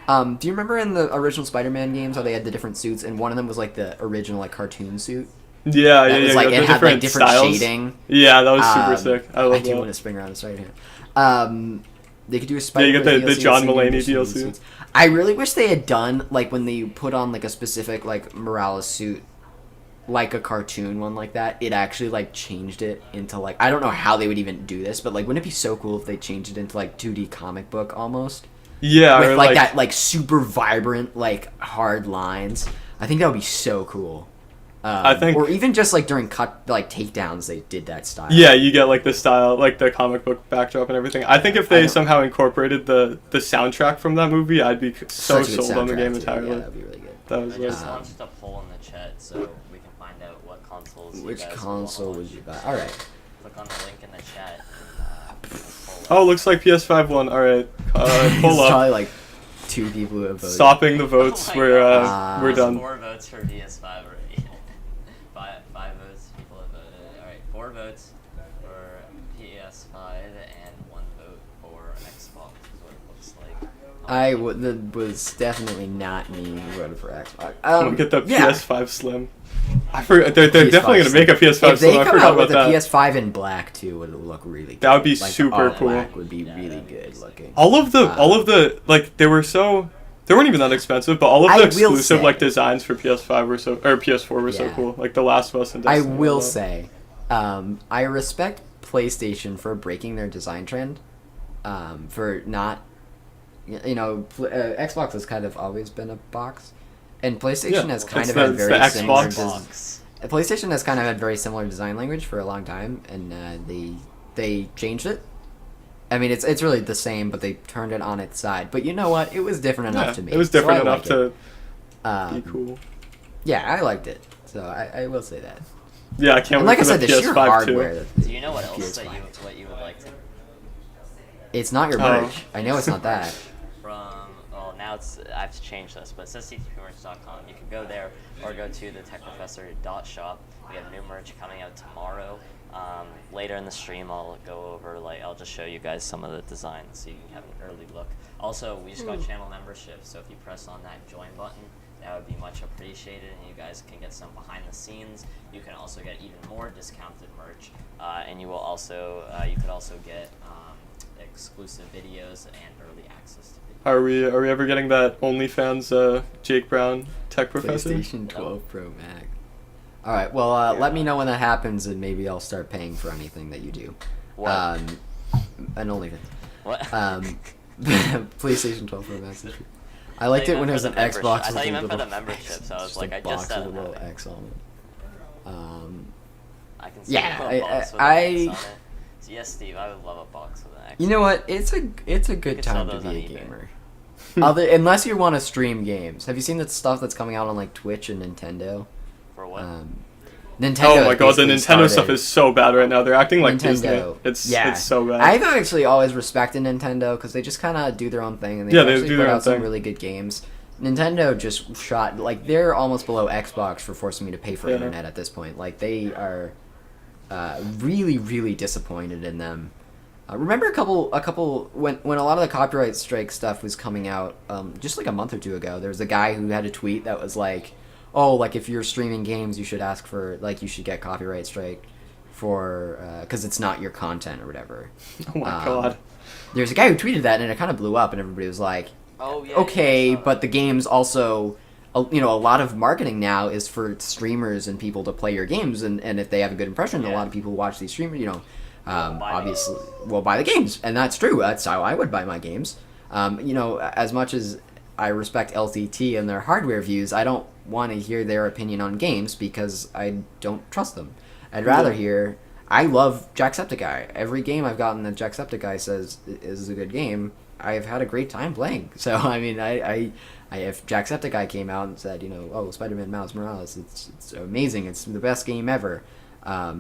do you remember in the original Spider-Man games how they had the different suits and one of them was like the original like cartoon suit? Yeah, That was like the it had like different styles. shading. Yeah, that was super sick. I love I do that. want to spring around the Spider-Man. They could do a Spider-Man. you get the DLC, John single Mulaney mission DLC. suits. I really wish they had done like when they put on like a specific like Morales suit, like a cartoon one like that. It actually like changed it into like I don't know how they would even do this, but like wouldn't it be so cool if they changed it into like 2D comic book almost? Yeah, With or like that like super vibrant like hard lines. I think that would be so cool. I think, or even just like during cut like takedowns, they did that style. yeah, you get like the style, like the comic book backdrop and everything. I think if they somehow incorporated the soundtrack from that movie, I'd be so Such a good sold on the soundtrack, game too. entirely. Yeah, that'd be really good. That was I like, just launched a poll in the chat so we can find out what consoles. Which you guys console would would you buy? All right. Click on the link in the chat. oh, looks like PS5 won. All right, pull There's up. probably like 2 people who have voted. Stopping the votes. Oh my we're God. we're There's done. 4 votes for PS5 already. five votes. People have voted. All right, 4 votes for PS5 and 1 vote for Xbox. Is what it looks like. That was definitely not me who voted for Xbox. Can we get the yeah. PS5 Slim? I forgot. They're PS5 definitely gonna make a PS5 If they Slim. I come forgot out about with a that. PS5 in black too, it would look really good. That would be Like, super all cool. Black would be Yeah, really that'd be good sick. looking. All of the like they weren't even that expensive, but all of I the will exclusive say- like designs for PS5 were PS4 were so Yeah. cool. Like The Last of Us and I Destiny. will love that. say, I respect PlayStation for breaking their design trend, for not, Xbox has kind of always been a box, and PlayStation Yeah, has kind it's of the- had it's very the similar. Xbox. Box. PlayStation has kind of had very similar design language for a long time, and they changed it. I mean, it's really the same, but they turned it on its side. But you know what? It was different enough Yeah, to me. it was so different I enough like to it. be cool. Yeah, I liked it. So I will say that. Yeah, I can't And wait like I for said, the the sheer PS5 hardware. too. That the Do you know what else PS5. what you would like to It's not your Oh. merch. I know it's not that. from? Well, now I've changed this, but it says ctpmerch.com. You can go there or go to the techprofessor.shop. We have new merch coming out tomorrow. Later in the stream, I'll go over I'll just show you guys some of the designs so you can have an early look. Also, we just got channel membership, so if you press on that join button, that would be much appreciated, and you guys can get some behind the scenes. You can also get even more discounted merch, and you will also you could also get exclusive videos and early access to videos. Are we ever getting that OnlyFans Jake Brown Tech Professor? PlayStation 12 Pro Max. All right. Well, let me know when that happens, and maybe I'll start paying for anything that you do. What? And OnlyFans. What? PlayStation 12 Pro Max. Is I liked you it when it meant was for an the membership. Xbox. I thought with you a meant for little the membership, X, so I was just like, a I just box said with a little that. X on it. I can see Yeah, a box with an X on it. So yes, Steve, I would love a box with an X. You know what? It's a good could sell time to those be on a eBay. gamer. Unless you want to stream games. Have you seen the stuff that's coming out on like Twitch and Nintendo? For what? Nintendo. Oh my god, the basically Nintendo started- stuff is so bad right now. They're acting like Disney. Nintendo. It's Yeah. it's so bad. I've actually always respected Nintendo because they just kind of do their own thing and they Yeah, they actually do put their own out some thing. really good games. Nintendo just shot, like, they're almost below Xbox for forcing me to pay for Yeah. internet at this point. Like, they are really, really disappointed in them. Remember a couple when a lot of the copyright strike stuff was coming out, just like a month or two ago. There was a guy who had a tweet that was like, "Oh, like if you're streaming games, you should ask for like you should get copyright strike for because it's not your content or whatever." Oh my god. There's a guy who tweeted that, and it kind of blew up, and everybody was like, Oh yeah. "Okay, yeah, I saw but the games also." You know, a lot of marketing now is for streamers and people to play your games, and if they have a good impression, a Yeah. lot of people watch these streamers. You know, buy the obviously, well, buy the games, and that's true. That's how I would buy my games. You know, as much as I respect LTT and their hardware views, I don't want to hear their opinion on games because I don't trust them. I'd rather hear. I love Jacksepticeye. Every game I've gotten that Jacksepticeye says is a good game, I've had a great time playing. So I mean, I if Jacksepticeye came out and said, you know, oh, Spider-Man Miles Morales, it's amazing, it's the best game ever, I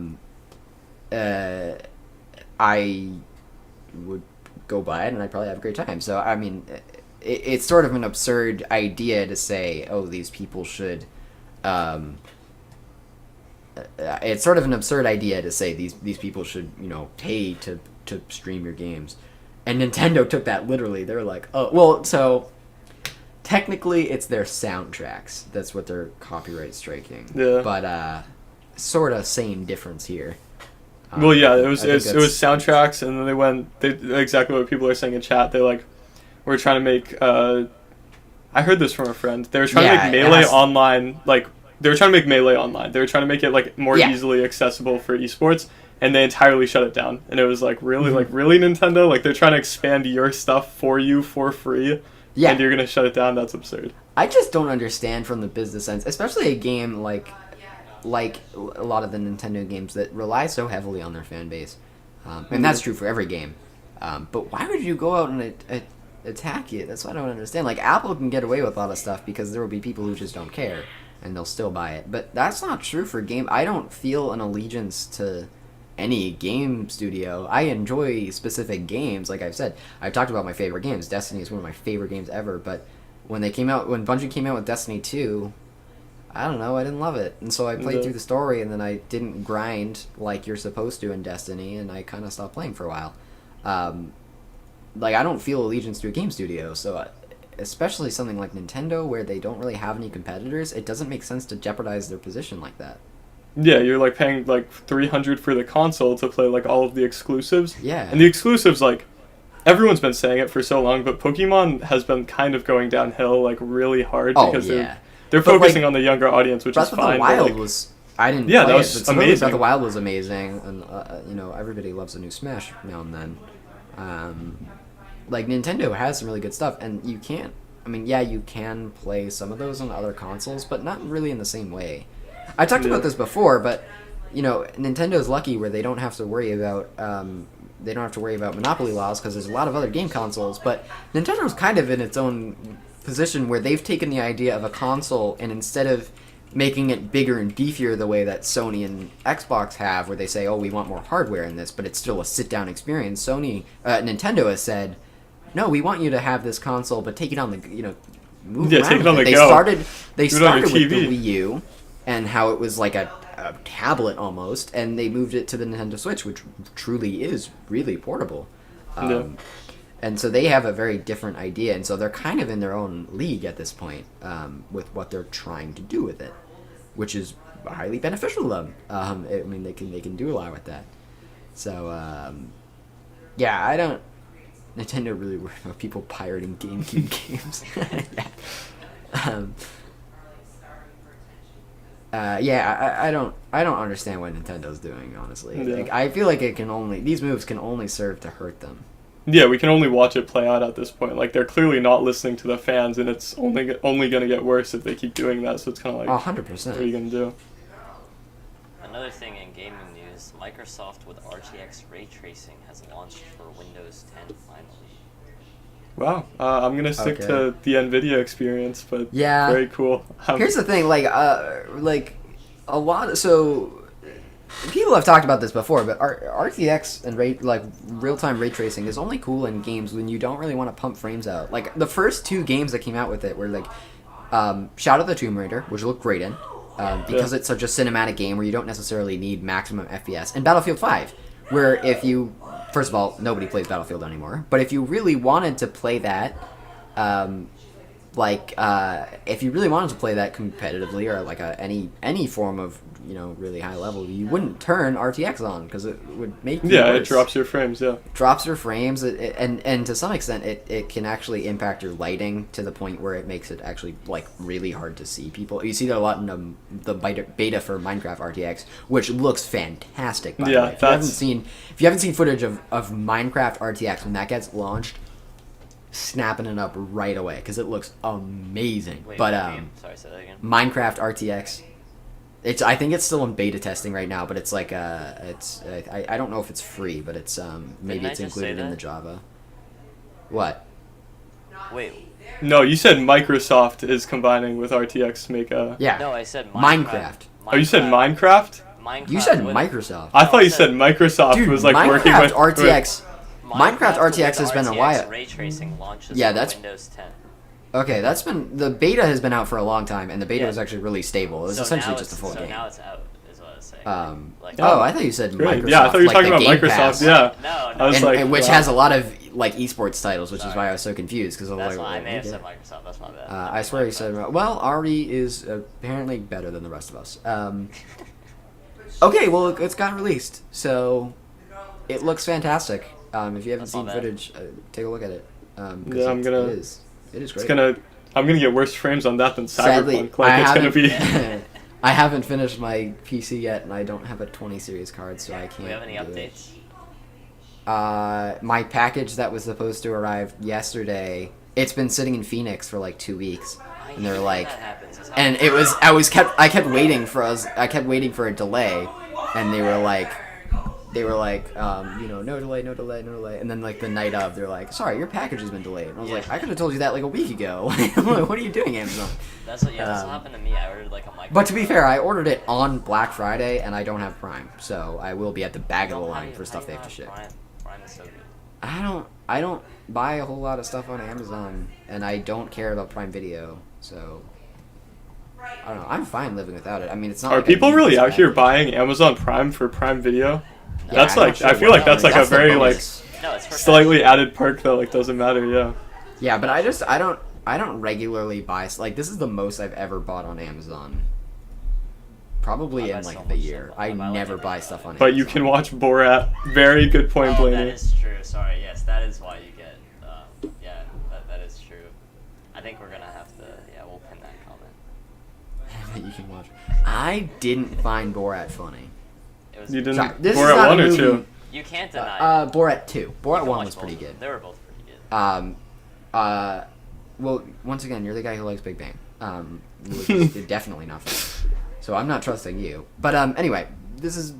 would go buy it and I'd probably have a great time. So I mean, it's sort of an absurd idea to say, oh, these people should. It's sort of an absurd idea to say these people should, you know, pay to stream your games, and Nintendo took that literally. They're like, oh, well, so technically it's their soundtracks. That's what they're copyright striking. Yeah. But sort of same difference here. Well, yeah, it was I think soundtracks, and then they exactly what people are saying in chat. They like were trying to make. I heard this from a friend. They were trying to make Melee online like. They were trying to make Melee online. They were trying to make it like more easily accessible for esports, and they entirely shut it down. And it was like, really, really, Nintendo? Like they're trying to expand your stuff for you for free, and you're gonna shut it down? That's absurd. I just don't understand from the business sense, especially a game like a lot of the Nintendo games that rely so heavily on their fan base, and that's true for every game. But why would you go out and attack it? That's what I don't understand. Like Apple can get away with a lot of stuff because there will be people who just don't care. And they'll still buy it. But that's not true for game. I don't feel an allegiance to any game studio. I enjoy specific games, like I've said. I've talked about my favorite games. Destiny is one of my favorite games ever. But when Bungie came out with Destiny 2, I don't know, I didn't love it. And so I played through the story, and then I didn't grind like you're supposed to in Destiny, and I kind of stopped playing for a while. Like, I don't feel allegiance to a game studio, so... especially something like Nintendo where they don't really have any competitors, it doesn't make sense to jeopardize their position like that. Yeah, you're like paying like $300 for the console to play like all of the exclusives. Yeah. And the exclusives, like, everyone's been saying it for so long, but Pokemon has been kind of going downhill like really hard because they're focusing on the younger audience, which is fine. Breath of the Wild was I didn't yeah, play that was it, but amazing. Breath of the Wild was amazing, and you know, everybody loves a new Smash now and then. Like Nintendo has some really good stuff, and you can't. I mean, yeah, you can play some of those on other consoles, but not really in the same way. I talked about this before, but you know, Nintendo's lucky where they don't have to worry about monopoly laws because there's a lot of other game consoles. But Nintendo's kind of in its own position where they've taken the idea of a console and instead of making it bigger and beefier the way that Sony and Xbox have, where they say, "Oh, we want more hardware in this," but it's still a sit-down experience. Nintendo has said, "No, we want you to have this console, but take it on the move around take it on with the it." go. They started with TV. the Wii U and how it was like a tablet almost, and they moved it to the Nintendo Switch, which truly is really portable. And so they have a very different idea, and so they're kind of in their own league at this point with what they're trying to do with it, which is highly beneficial to them. I mean, they can do a lot with that. So yeah, I don't. Nintendo really worried about people pirating GameCube games. I don't understand what Nintendo's doing, honestly. Yeah. Like, I feel like these moves can only serve to hurt them. Yeah, we can only watch it play out at this point. Like, they're clearly not listening to the fans, and it's only going to get worse if they keep doing that. So it's kind of like, 100%. What are you going to do? Another thing in gaming news, Microsoft with RTX ray tracing has launched for Windows 10 finally. Wow, I'm going to stick to the NVIDIA experience, but yeah. Very cool. Here's the thing, like a lot. So people have talked about this before, but RTX and real-time ray tracing is only cool in games when you don't really want to pump frames out. Like the first 2 games that came out with it were like Shadow of the Tomb Raider, which looked great in, because it's such a cinematic game where you don't necessarily need maximum FPS, and Battlefield 5, where if you, first of all, nobody plays Battlefield anymore, but if you really wanted to play that, if you really wanted to play that competitively or like any form of really high level, you wouldn't turn RTX on because it would make you it worse. drops your frames. Yeah, drops your frames, and to some extent it can actually impact your lighting to the point where it makes it actually like really hard to see people. You see that a lot in the beta for Minecraft RTX, which looks fantastic. By the way, if you haven't seen footage of Minecraft RTX when that gets launched, snapping it up right away because it looks amazing. Wait, but sorry, say that again. Minecraft RTX. I think it's still in beta testing right now, but it's like I don't know if it's free, but it's maybe it's included in the Java. What? Wait. No, you said Microsoft is combining with RTX to make a. Yeah. No, I said Minecraft. Oh, you said Minecraft? You said Microsoft. I thought you said Microsoft Dude, was like Minecraft working with RTX. Minecraft RTX has been a while. Ray tracing launches Yeah, for that's- Windows 10. Okay, the beta has been out for a long time, and the beta was actually really stable. It was essentially just a full game. So now it's out, is what I was saying. I thought you said Great. Microsoft. Yeah, I thought you were like talking the about Game Microsoft. Pass. Yeah. No, I was like, which wow. has a lot of like esports titles, which is why I was so confused because I was that's like, why I well, may have okay. said Microsoft. That's my bad. I swear you said, well, Ari is apparently better than the rest of us. Okay, well, it's got released, so it looks fantastic. If you haven't That's not seen bad. footage, take a look at it. Yeah, I'm gonna- It is great. I'm gonna get worse frames on that than Sadly, Cyberpunk. Like it's gonna be. I haven't finished my PC yet, and I don't have a 20 series card, so I can't. Do we have any do updates? it. My package that was supposed to arrive yesterday, it's been sitting in Phoenix for like 2 weeks, and they're like, That happens. It's and it was I kept waiting for a delay, and they were like, no delay, and then like the night of, they're like, sorry, your package has been delayed, and I was like, I could have told you that like a week ago. What are you doing, Amazon? That's what happened to me. I ordered like a micro. But to be fair, I ordered it on Black Friday, and I don't have Prime, so I will be at the back of the line for stuff they have to ship. Prime is so good. I don't buy a whole lot of stuff on Amazon, and I don't care about Prime Video, so I don't know. I'm fine living without it. I mean, it's not. Are like I people need really this out here package. buying Amazon Prime for Prime Video? Yeah, That's I'm not like sure I what feel like that that's like is. a very the like bonus. No, it's for slightly added perk that like doesn't matter. Yeah. Yeah, but I don't regularly buy like this is the most I've ever bought on Amazon. Probably I buy in like so the much year. stuff. I I buy, like, never every buy month. stuff on Amazon. But you can watch Borat. Very good point, Oh, Blaney. that is true. Sorry. Yes, that is why you get. Yeah, that is true. I think we're gonna have to. Yeah, we'll pin that comment. that you can watch. I didn't find Borat funny. It was. You didn't. Sorry, this is Borat not a 1 or movie. 2? You can't deny. Borat 2. You Borat can 1 watch was pretty both of them. good. They were both pretty good. Well, once again, you're the guy who likes Big Bang. Which is definitely not funny. So I'm not trusting you. But anyway,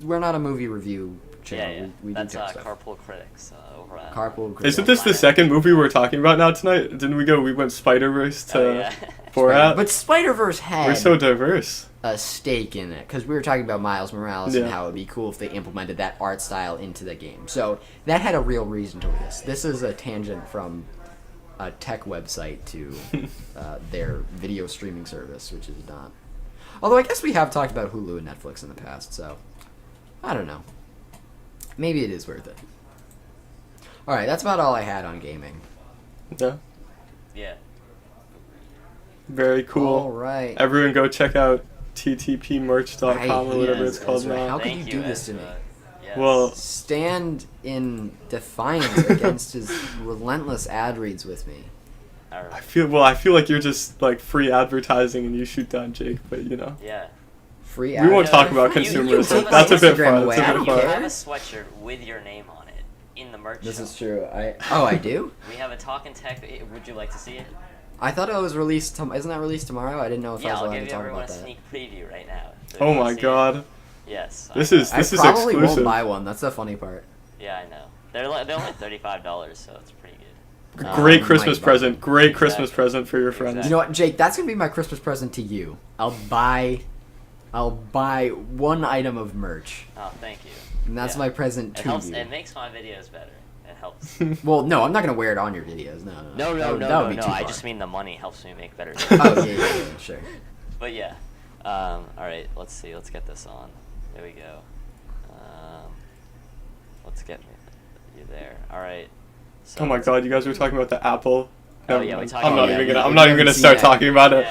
we're not a movie review channel. Yeah. We That's do tech stuff. Carpool Critics over at. Carpool. Isn't this the second movie we're talking about now tonight? Didn't we go? We went Spider-Verse to Oh, yeah. Borat. But Spider-Verse had We're so diverse. a stake in it because we were talking about Miles Morales and Yeah. how it'd be cool if they implemented that art style into the game. So that had a real reason to this. This is a tangent from a tech website to their video streaming service, which is not. Although I guess we have talked about Hulu and Netflix in the past, so I don't know. Maybe it is worth it. All right, that's about all I had on gaming. Yeah. Yeah. Very cool. All right. Everyone go check out ttpmerch.com I or whatever hate it's called Ezra. now. How could Thank you do this to Ezra. me? Yes. Well, Stand in defiance against his relentless ad reads with me. Alright. I feel like you're just like free advertising and you shoot down Jake, but you know. Yeah. Free We won't ad- talk about You can consumerism. take my That's a bit Instagram far. away. That's I a don't bit We far. have care. a sweatshirt with your name on it in the merch This shop. is true. I do. We have a Talkin Tech. Would you like to see it? I thought it was released. Isn't that released tomorrow? I didn't know if I Yeah, was I'll allowed give to you talk everyone a about that. sneak preview right now. So if Oh you wanna my see it- god. Yes. This I- is I this is probably won't exclusive. buy one. That's the funny part. Yeah, I know. They're only $35, so it's pretty good. Great might Christmas buy present. one. Great Christmas Exactly. present for your friends. You know what, Jake? That's gonna be my Christmas present to you. I'll buy I'll buy one item of merch, Oh, thank you. and that's my present It to helps. you. It makes my videos better. It helps. Well, no, I'm not gonna wear it on your videos. No. That would be too I hard. just mean the money helps me make better. Oh yeah, sure. But yeah. All right. Let's see. Let's get this on. There we go. Let's get you there. All right. So Oh my god, you guys were talking about the Apple. Oh, yeah, we talked I'm not about even it. gonna. I'm We not even haven't gonna seen start that. talking about it.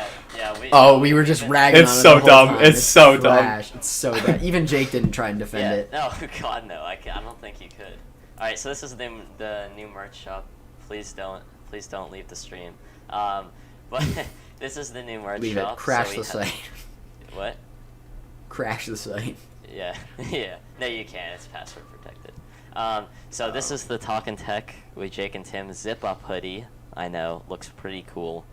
Oh, we were just ragging It's on it so the whole dumb. time. It's so dumb. trash. It's so bad. Even Jake didn't try and defend it. No, God, no. I don't think you could. All right. So this is the new merch shop. Please don't leave the stream. But this is the new merch Leave shop. it. Crash so the we site. What? Crash the site. Yeah, yeah. No, you can't. It's password protected. So this is the Talkin Tech with Jake and Tim zip-up hoodie. I know, looks pretty cool.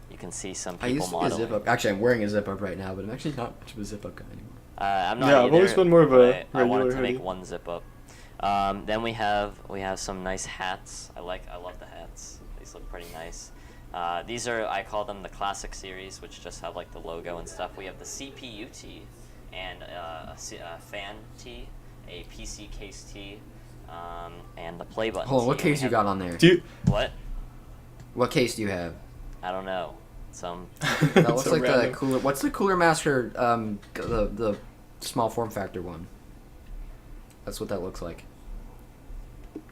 You can see some I people used to be a modeling. zip up. Actually, I'm wearing a zip up right now, but I'm actually not much of a zip up guy anymore. I'm not Yeah, I've either, always been more of a but I wanted regular to make hoodie. one zip up. Then we have some nice hats. I love the hats. These look pretty nice. These are, I call them the classic series, which just have like the logo and stuff. We have the CPU tee and a fan tee, a PC case tee, and the play button. Hold on, what tee. And we case you have- got on there? Do you? What? What case do you have? I don't know. Some. That looks So like random. the cooler. What's the Cooler Master? The small form factor one. That's what that looks like.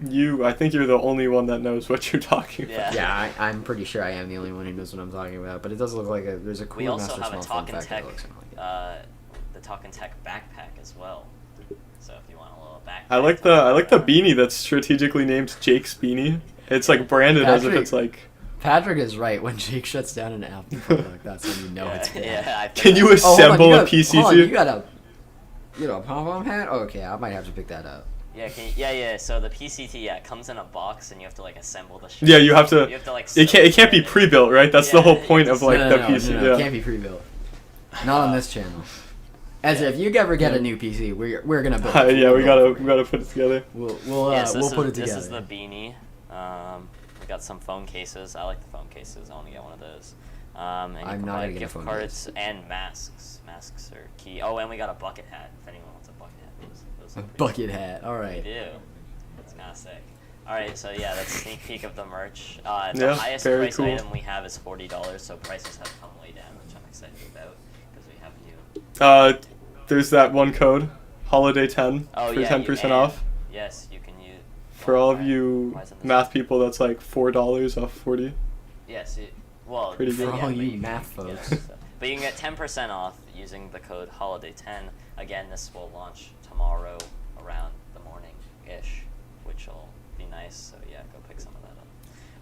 I think you're the only one that knows what you're talking about. Yeah. Yeah, I'm pretty sure I am the only one who knows what I'm talking about. But it does look like there's a We Cooler also Master have a small form Talkin factor Tech, that looks something like it. the Talkin Tech backpack as well. So if you want a little backpack. I like the beanie that's strategically named Jake's beanie. It's like branded as if Patrick- it's like. Patrick is right. When Jake shuts down an Apple product, that's when you know Yeah, it's bad. yeah, I Can you Oh, hold on, assemble you a got- PC hold on, too? you got a pom-pom hat? Oh, okay, I might have to pick that up. Yeah, yeah. So the PCT, it comes in a box, and you have to like assemble the shit. Yeah, you have to. You have to like. It can't be sew it. pre-built, right? That's the Yeah, whole you point just- of like no, the no, PC. no, Yeah. it can't be pre-built. Not on this channel. As if you ever get a new PC, we're gonna build it. Yeah, we We'll gotta put it together. We'll Yeah, so we'll this put is, it together. This is the beanie. We got some phone cases. I like the phone cases. I want to get one of those. And you I'm can not buy gonna get a gift phone cards and masks. Masks are key. Oh, and we got a bucket hat. If anyone wants a bucket hat, those A are pretty bucket hat. All We right. do. It's kind of sick. All right, so yeah, that's a sneak peek of the merch. The Yeah, highest very price cool. item we have is $40, so prices have come way down, which I'm excited about because we have new. There's that one code, Holiday 10 Oh for yeah, 10% off. Yes, you can use. For all of why- you why isn't this- math people, that's like $4 off 40. Yes, well, Pretty good. For all but you can math get folks. it, so- But you can get 10% off using the code Holiday10. Again, this will launch tomorrow around the morning-ish, which will be nice. So yeah, go pick some of that up.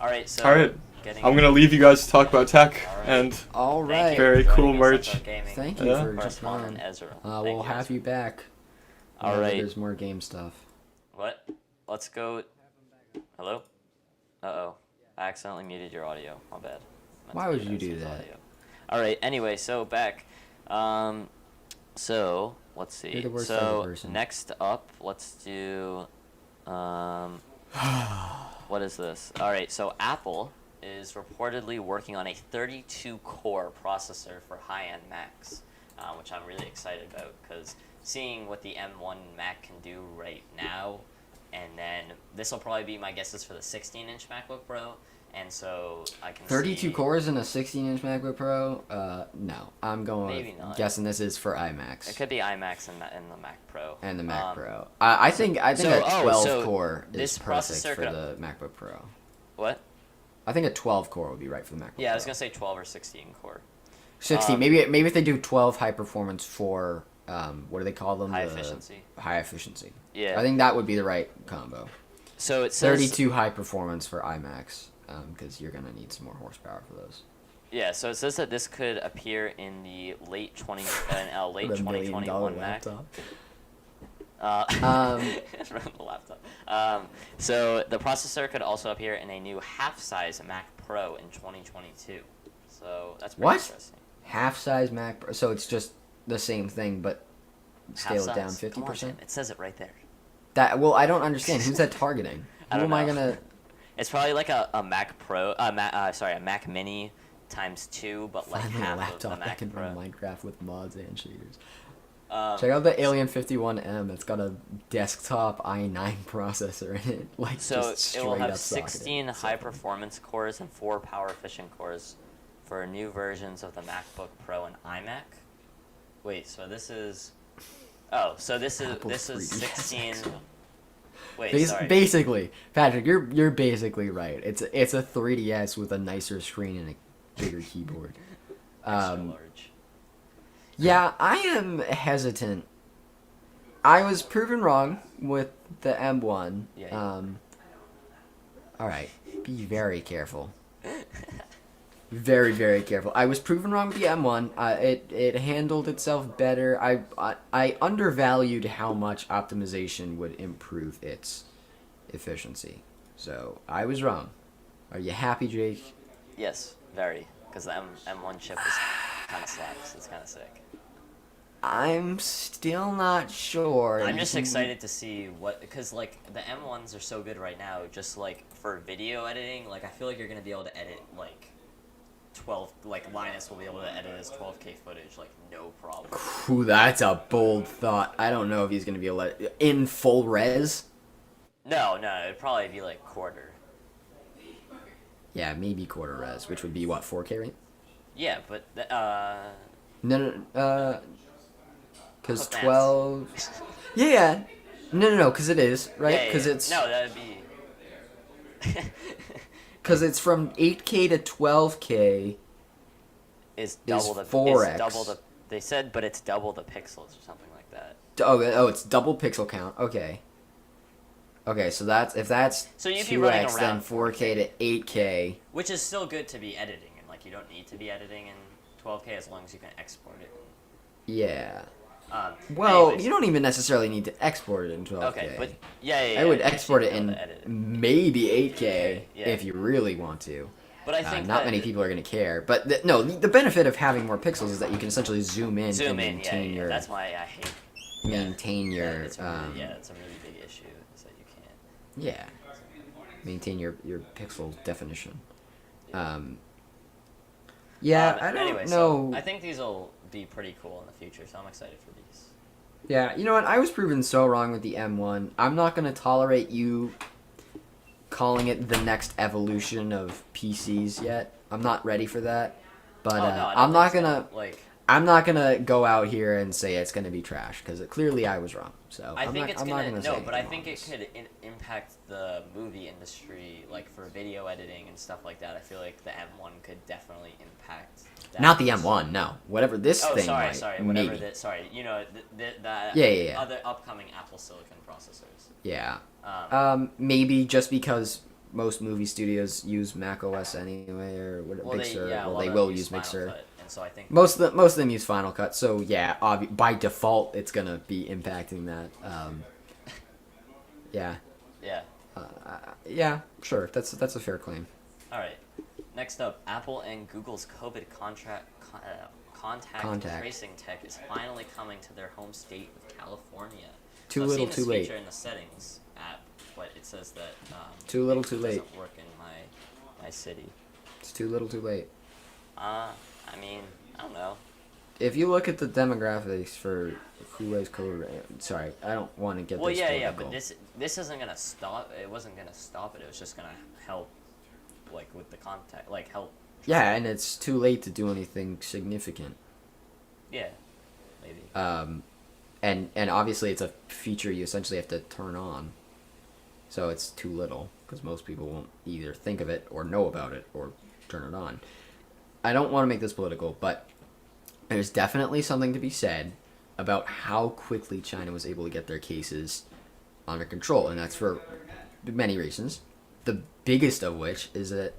All right, so. All right, getting- I'm gonna leave you guys to talk about tech All right. and All Thank right. you Very for cool joining us at merch. Talk Gaming. Thank you Yeah. for just Correspondent on. Ezra. We'll Thank you, have Ezra. you back. All whenever right. There's more game stuff. What? Let's go. Hello? Uh-oh. I accidentally muted your audio. My bad. Meant Why to would mute you do Ezra's that? audio. All right. Anyway, so back. So let's see. You're the worst type of So person. next up, let's do. What is this? All right. So Apple is reportedly working on a 32-core processor for high-end Macs, which I'm really excited about because seeing what the M1 Mac can do right now, and then this will probably be my guesses for the 16-inch MacBook Pro, and so I can 32 see, cores in a 16-inch MacBook Pro? No. I'm going Maybe with not. guessing this is for iMacs. It could be iMacs in the Mac Pro. And the Mac Um, Pro. I think so- a 12 so core this is perfect processor for could- the MacBook Pro. What? I think a 12 core would be right for the MacBook Yeah, Pro. I was gonna say 12 or 16 core. 16. Maybe if they do 12 high performance for what do they call them? High efficiency. High efficiency. Yeah. I think that would be the right combo. So it says 32 high performance for iMacs because you're gonna need some more horsepower for those. Yeah, so it says that this could appear in the late With a $1 million 2021 Mac. laptop. From the laptop. So the processor could also appear in a new half-size Mac Pro in 2022. So that's pretty What? interesting. Half size Mac Pro. So it's just the same thing, but scale it down Half-size. Come on, 50%. Tim, it says it right there. Well, I don't understand. Who's that targeting? I Who don't am I know. gonna? It's probably like a Mac Pro, a Mac Mini times 2, but like Finally, a half of laptop the that Mac can Pro. run Minecraft with mods and shaders. Check out the Alien 51M. It's got a desktop i9 processor in it. Like, So just it will straight have up socketed. 16 high-performance cores and 4 power-efficient cores for new versions of the MacBook Pro and iMac. Wait, so this is... Oh, so this is Apple's 3DS 16... XL. Wait, sorry. Basically, Patrick, you're basically right. It's a 3DS with a nicer screen and a bigger keyboard. Extra large. Yeah, I am hesitant. I was proven wrong with the M1. Yeah. All right, be very careful. Very, very careful. I was proven wrong with the M1. It handled itself better. I undervalued how much optimization would improve its efficiency. So I was wrong. Are you happy, Jake? Yes, very. Because the M1 chip is kind of slaps. It's kind of sick. I'm still not sure. I'm just excited to see what, because like the M1s are so good right now. Just like for video editing, like I feel like you're gonna be able to edit like 12, like Linus will be able to edit his 12K footage like no problem. Ooh, that's a bold thought. I don't know if he's gonna be able to in full res. No, it'd probably be like quarter. Yeah, maybe quarter res, which would be what, 4K, right? Yeah, but No, because Quick maths. 12. Yeah. No, because it is right. Because it's no, that'd be. because it's from 8K to 12K. Is double the 4x. Is double the. They said, but it's double the pixels or something like that. Oh, it's double pixel count. Okay. Okay, so if that's So you'd be running 2x, then around 4K to 8K. Which is still good to be editing, and like you don't need to be editing in 12K as long as you can export it. Yeah. Well, You don't even necessarily need to export it in 12K. Okay, but yeah. I would you export should it be able in to edit it. maybe 8K Yeah. if you really want to. But I think not that many people are going to care. But the benefit of having more pixels is that you can essentially zoom in and maintain your That's why I hate. maintain your it's a really big issue is that you can't. yeah, maintain your pixel definition. I don't anyway, know. So I think these will be pretty cool in the future, so I'm excited for these. Yeah, you know what? I was proven so wrong with the M1. I'm not going to tolerate you calling it the next evolution of PCs yet. I'm not ready for that. But I'm not gonna I'm not gonna go out here and say it's gonna be trash because clearly I was wrong. So I think it's gonna no, but I think it could impact the movie industry, like for video editing and stuff like that. I feel like the M1 could definitely impact. That. Not the M1, no. Whatever this thing. Sorry, whatever. Maybe. You know the Yeah. other upcoming Apple Silicon processors. Yeah. Maybe just because most movie studios use Mac OS anyway, or Big Sur. They will use Big Sur. And so I think most of them use Final Cut. So yeah, by default, it's gonna be impacting that. Yeah. Yeah. Yeah. Sure. That's a fair claim. All right. Next up, Apple and Google's COVID contact tracing tech is finally coming to their home state of California. Too I've little, seen too this late. feature in the settings app, but it says that Too little, it too late. doesn't work in my city. It's too little, too late. I mean, I don't know. If you look at the demographics for who has COVID, sorry, I don't want to get Well, this yeah, political. but this isn't gonna stop. It wasn't gonna stop it. It was just gonna help, like with the contact, like help. Yeah, and it's too late to do anything significant. Yeah, maybe. And obviously it's a feature you essentially have to turn on. So it's too little because most people won't either think of it or know about it or turn it on. I don't want to make this political, but there's definitely something to be said about how quickly China was able to get their cases under control, and that's for many reasons. The biggest of which is that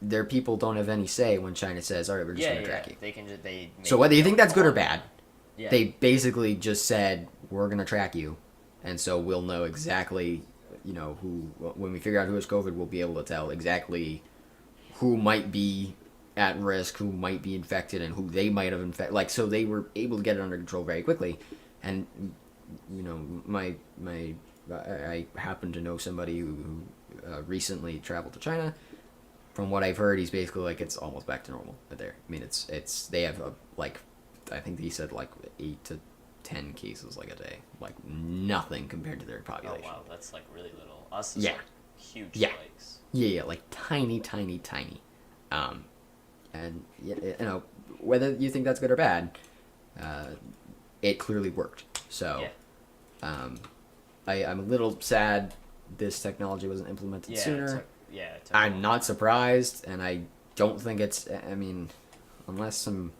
their people don't have any say when China says, "All right, we're just going to track you." They can just So whether you think that's good or bad, yeah. they basically just said, "We're going to track you," and so we'll know exactly, who. When we figure out who has COVID, we'll be able to tell exactly who might be at risk, who might be infected, and who they might have infected. Like, so they were able to get it under control very quickly. And I happen to know somebody who recently traveled to China. From what I've heard, he's basically like it's almost back to normal there. I mean, it's they have I think he said like 8 to 10 cases like a day, like nothing compared to their Oh population. wow, that's like really little. Us is Yeah. like huge Yeah. spikes. Yeah, like tiny. And whether you think that's good or bad, it clearly worked. So, Yeah. I'm a little sad this technology wasn't implemented Yeah. sooner. It took a I'm long not time. surprised, and I don't think it's. I mean, unless some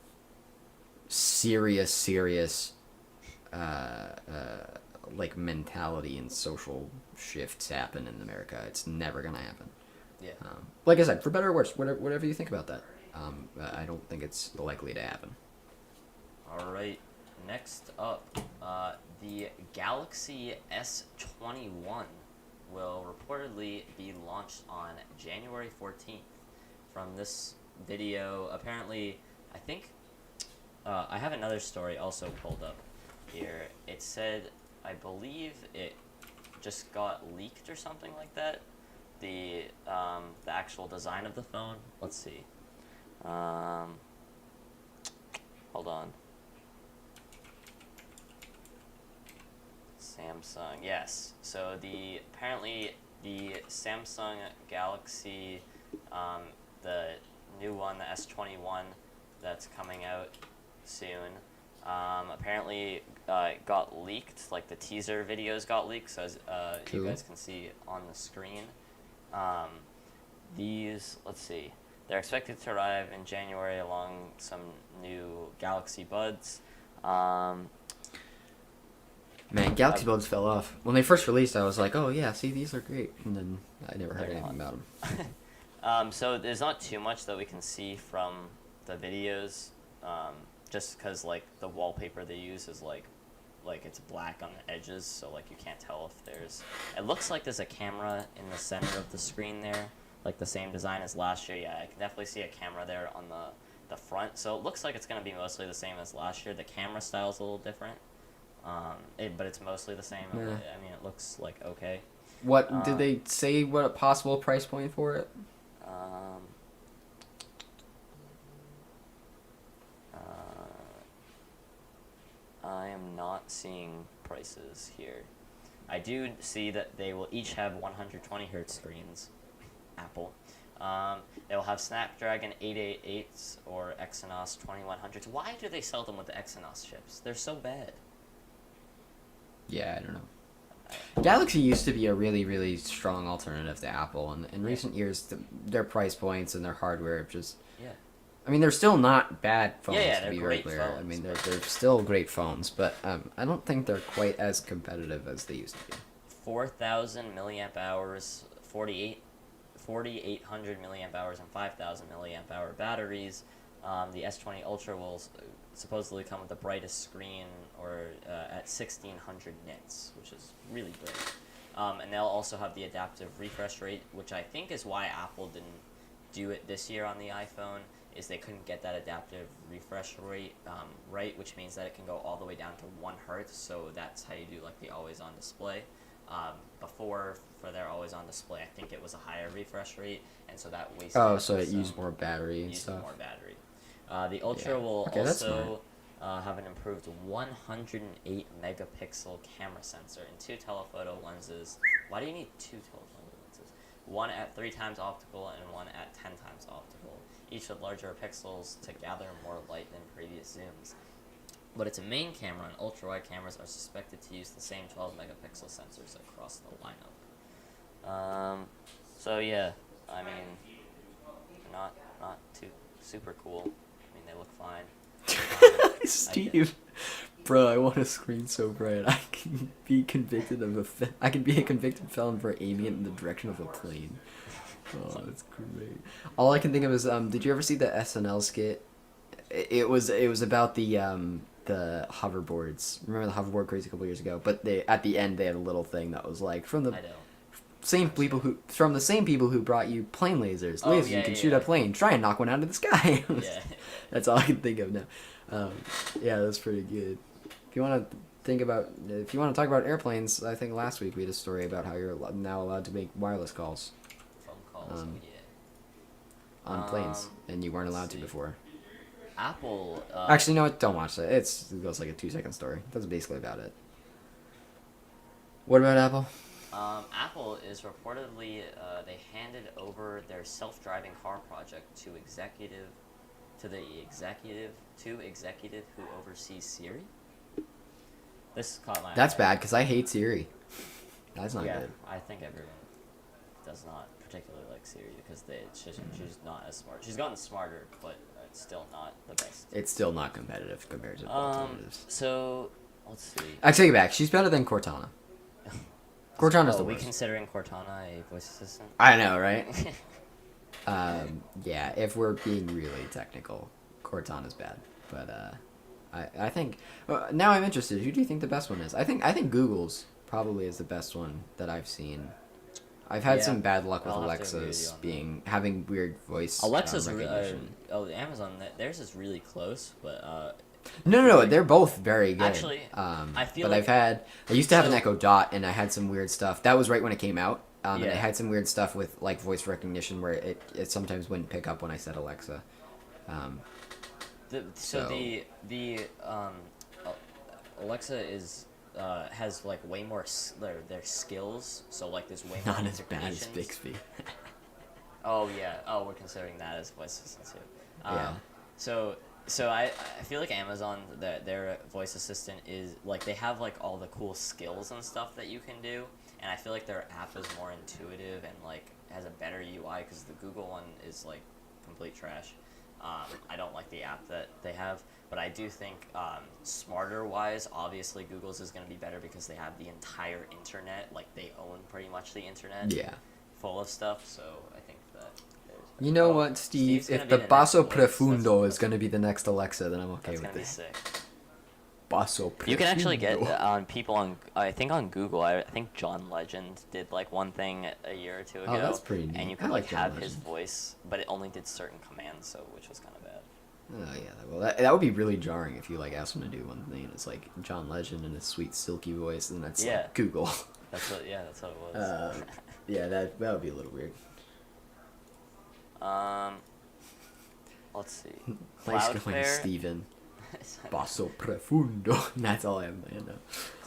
serious, like mentality and social shifts happen in America, it's never gonna happen. Yeah. Like I said, for better or worse, whatever you think about that, I don't think it's likely to happen. All right. Next up, the Galaxy S21 will reportedly be launched on January 14th. From this video, apparently, I think I have another story also pulled up here. It said, I believe it just got leaked or something like that. The actual design of the phone. Let's see. Hold on. Samsung, yes. So apparently the Samsung Galaxy, the new one, the S21, that's coming out soon. Apparently got leaked. Like the teaser videos got leaked, so as you Cool. guys can see on the screen. Let's see. They're expected to arrive in January along some new Galaxy Buds. Man, Galaxy Buds fell off when they first released. I was like, oh yeah, see, these are great, and then I never heard They're anything not. about them. So there's not too much that we can see from the videos, just because like the wallpaper they use is like it's black on the edges, so like you can't tell if there's. It looks like there's a camera in the center of the screen there, like the same design as last year. Yeah, I can definitely see a camera there on the front. So it looks like it's gonna be mostly the same as last year. The camera style's a little different, but it's mostly the same. Yeah. I mean, it looks like okay. What did they say? What a possible price point for it? I am not seeing prices here. I do see that they will each have 120 hertz screens. Apple. They will have Snapdragon 888s or Exynos 2100s. Why do they sell them with the Exynos chips? They're so bad. Yeah, I don't know. Galaxy used to be a really strong alternative to Apple, and in recent years, their price points and their hardware have just. Yeah. I mean, they're still not bad phones, Yeah, to they're be very great clear. I phones, mean, they're but- still great phones, but I don't think they're quite as competitive as they used to be. 4,000 milliamp hours, 4,800 milliamp hours, and 5,000 milliamp hour batteries. The S20 Ultra will supposedly come with the brightest screen, or at 1,600 nits, which is really great. And they'll also have the adaptive refresh rate, which I think is why Apple didn't do it this year on the iPhone. Is they couldn't get that adaptive refresh rate right, which means that it can go all the way down to 1 hertz. So that's how you do like the always-on display. Before, for their always-on display, I think it was a higher refresh rate, and so that wasted. Oh, so it used more battery and used stuff. more battery. The Ultra Yeah. will Okay, that's also have an improved 108 megapixel camera sensor and 2 telephoto lenses. Why do you need 2 telephoto lenses? One at 3 times optical and one at 10 times optical, each with larger pixels to gather more light than previous zooms. But its main camera and ultra-wide cameras are suspected to use the same 12 megapixel sensors across the lineup. So yeah, I mean, not too super cool. I mean, they look fine. Steve, bro, I want a screen so bright I can be convicted of I can be a convicted felon for aiming it in the direction of a plane. Oh, that's great. All I can think of is, did you ever see the SNL skit? It was about the hoverboards. Remember the hoverboard craze a couple years ago? But at the end they had a little thing that was like from the I know. same people who brought you plane lasers. Oh, Lasers, yeah, you can yeah, shoot yeah. a plane. Try and knock one out of the sky. Yeah. That's all I can think of now. Yeah, that's pretty good. If you want to talk about airplanes, I think last week we had a story about how you're now allowed to make wireless calls Phone calls. Um, Yeah. on planes, and you weren't allowed let's to see. before. Apple. Actually, no, don't watch that. It goes like a 2-second story. That's basically about it. What about Apple? Apple is reportedly they handed over their self-driving car project to executive who oversees Siri. This caught my That's eye. bad because I hate Siri. That's not Yeah, good. I think everyone does not particularly like Siri because she's not as smart. She's gotten smarter, but it's still not the best. It's still not competitive compared to alternatives. So let's see. I take it back. She's better than Cortana. Cortana's the Are we worst. considering Cortana a voice assistant? I know, right? Yeah, if we're being really technical, Cortana's bad. But I think now I'm interested. Who do you think the best one is? I think Google's probably is the best one that I've seen. I've had Yeah, some bad luck with I'll have to agree with Alexa's you on having weird voice Alexa's recognition. Amazon theirs is really close, but No, they're both very good. Actually, I feel but like- I used to have an so- Echo Dot, and I had some weird stuff. That was right when it came out, and Yeah. it had some weird stuff with like voice recognition where it sometimes wouldn't pick up when I said Alexa. So- Alexa is has like way more their skills, so like there's way more Not as bad as integrations. Bixby. Oh yeah. Oh, we're considering that as voice assistant too. Yeah. So I feel like Amazon their voice assistant is like they have like all the cool skills and stuff that you can do, and I feel like their app is more intuitive and like has a better UI because the Google one is like complete trash. I don't like the app that they have, but I do think smarter wise, obviously Google's is going to be better because they have the entire internet, like they own pretty much the internet. Yeah. Full of stuff, so I think that. You know Oh, what, Steve? Steve's gonna If be the next Basso voice, Profundo that's- is going to be the next Alexa, then I'm okay That's with gonna be it. sick. Basso Profundo. You can actually get on people on. I think on Google. I think John Legend did like one thing a year or two ago. Oh, that's pretty neat. And you I could like like John have his Legend. voice, but it only did certain commands, so which was kind of bad. Oh yeah, well that would be really jarring if you like asked him to do one thing and it's like John Legend in his sweet silky voice, and that's Yeah. like Google. That's what. Yeah, that's what it was. Yeah, that would be a little weird. Let's see. Nice going, Cloudflare. Steven. Basso Profundo. That's all I have in my head now.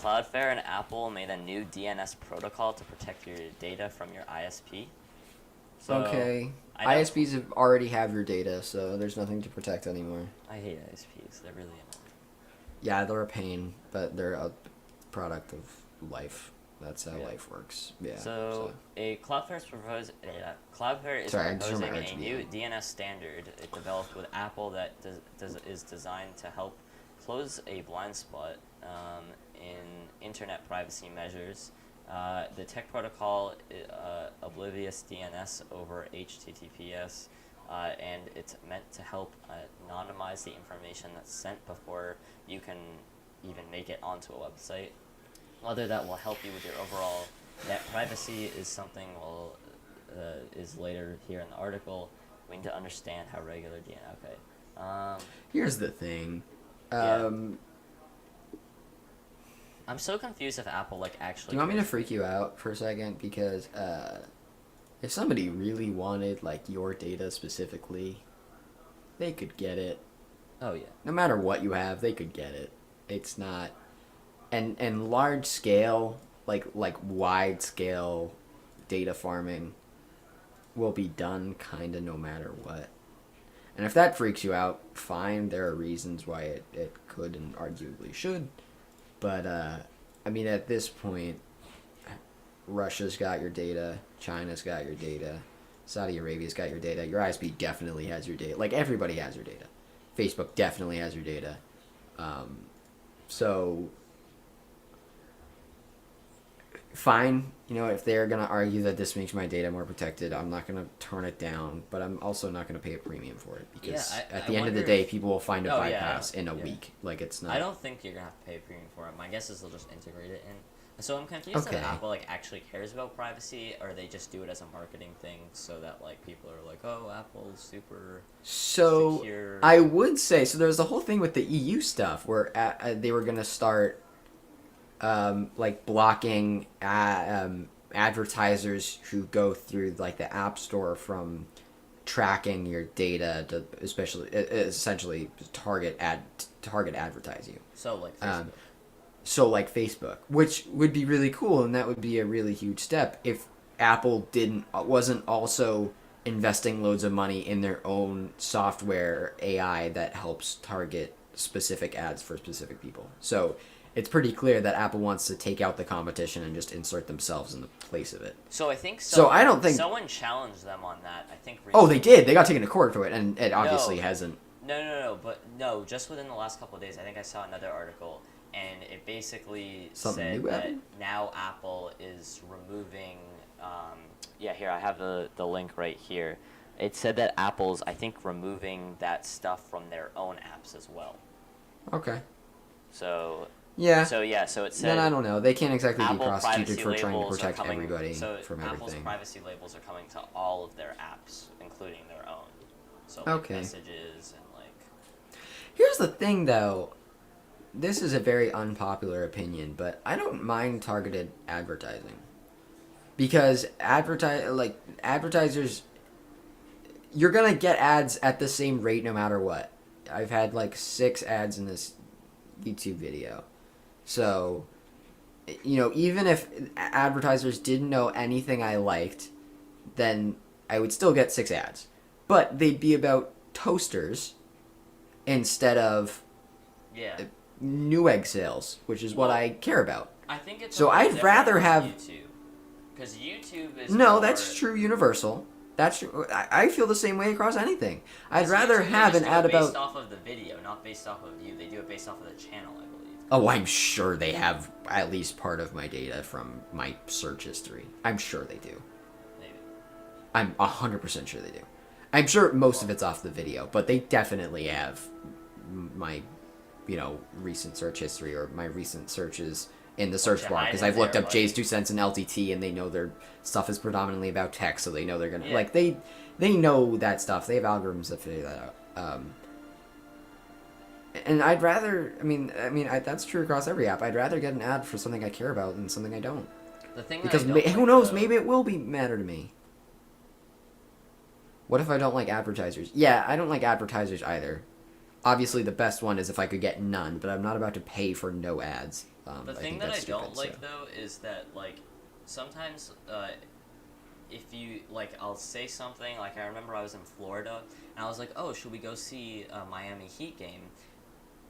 Cloudflare and Apple made a new DNS protocol to protect your data from your ISP. So, Okay. I know- ISPs already have your data, so there's nothing to protect anymore. I hate ISPs. They're really annoying. Yeah, they're a pain, but they're a product of life. That's how Yeah. life works. Yeah. So Cloudflare is Sorry, I just proposing remembered a to new be- DNS standard it developed with Apple that is designed to help close a blind spot in internet privacy measures. The tech protocol oblivious DNS over HTTPS, and it's meant to help anonymize the information that's sent before you can even make it onto a website. Whether that will help you with your overall net privacy is something is later here in the article. We need to understand how regular DNS. Okay. Here's the thing. Yeah. I'm so confused if Apple like actually. Do you want me to cares. freak you out for a second? Because if somebody really wanted like your data specifically, they could get it. Oh yeah. No matter what you have, they could get it. It's not, and large scale, like wide scale, data farming, will be done kind of no matter what. And if that freaks you out, fine. There are reasons why it could and arguably should. But, I mean, at this point, Russia's got your data, China's got your data, Saudi Arabia's got your data, your ISP definitely has your data. Like, everybody has your data. Facebook definitely has your data. So, fine. You know, if they're going to argue that this makes my data more protected, I'm not going to turn it down, but I'm also not going to pay a premium for it. Because Yeah, at I the end of the wonder day, if- people will find a Oh, yeah, bypass in a yeah. week. Like, it's not... I don't think you're gonna have to pay a premium for it. My guess is they'll just integrate it in. So I'm confused Okay. if Apple like actually cares about privacy, or they just do it as a marketing thing, so that like people are like, oh, Apple's super So secure. I would say so. There's the whole thing with the EU stuff where they were gonna start like blocking advertisers who go through like the App Store from tracking your data to essentially target advertise you. So like Facebook. So like Facebook, which would be really cool, and that would be a really huge step if Apple wasn't also investing loads of money in their own software AI that helps target specific ads for specific people. So it's pretty clear that Apple wants to take out the competition and just insert themselves in the place of it. So I think I don't think someone challenged them on that. I think. Oh, Recently. they did. They got taken to court for it, and it obviously hasn't. No. Just within the last couple of days, I think I saw another article, and it basically Something said new that happened? now Apple is removing. Here I have the link right here. It said that Apple's, I think, removing that stuff from their own apps as well. Okay. So. Yeah. So it said. Then I don't know. They can't exactly be Apple prosecuted privacy for trying to labels are protect coming, everybody so from Apple's everything. privacy labels are coming to all of their apps, including their own. So like Okay. messages and like. Here's the thing, though. This is a very unpopular opinion, but I don't mind targeted advertising because advertisers, you're gonna get ads at the same rate no matter what. I've had like 6 ads in this YouTube video, so even if advertisers didn't know anything I liked, then I would still get 6 ads, but they'd be about toasters instead of Newegg sales, which is what I care about. I think it's so I'd rather have YouTube, because YouTube is no. more... That's true. Universal. That's true. I feel the same way across anything. I'd rather YouTube, have an ad based about. off of the video, not based off of you. They do it based off of the channel, I believe. Oh, I'm sure they have at least part of my data from my search history. I'm sure they do. Maybe. I'm 100% sure they do. I'm sure most of it's off the video, but they definitely have my, recent search history or my recent searches in the search bar, because I've looked up Jay's 2 cents and LTT, and they know their stuff is predominantly about tech, so they know they're gonna they know that stuff. They have algorithms that figure that out. And I'd rather, that's true across every app. I'd rather get an ad for something I care about than something I don't. The thing because that who knows, maybe it will matter to me. What if I don't like advertisers? Yeah, I don't like advertisers either. Obviously, the best one is if I could get none, but I'm not about to pay for no ads. The thing that I don't like, though, is that, sometimes, if you, I'll say something, I remember I was in Florida, and I was like, oh, should we go see a Miami Heat game?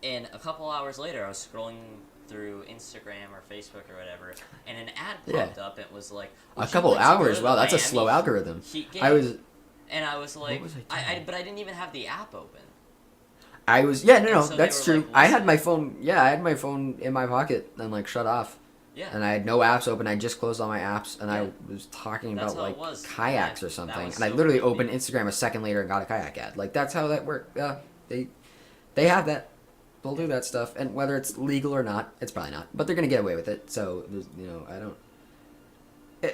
And a couple hours later, I was scrolling through Instagram or Facebook or whatever, and an ad popped up, and it was like... A couple hours? Wow, that's a slow algorithm. I was like... But I didn't even have the app open. So that's true. I had my phone in my pocket and shut off. Yeah. And I had no apps open. I just closed all my apps, and I was talking about kayaks or something. And I literally opened Instagram a second later and got a kayak ad. That's how that worked. Yeah, they have that. They'll do that stuff, and whether it's legal or not, it's probably not. But they're gonna get away with it. So I don't.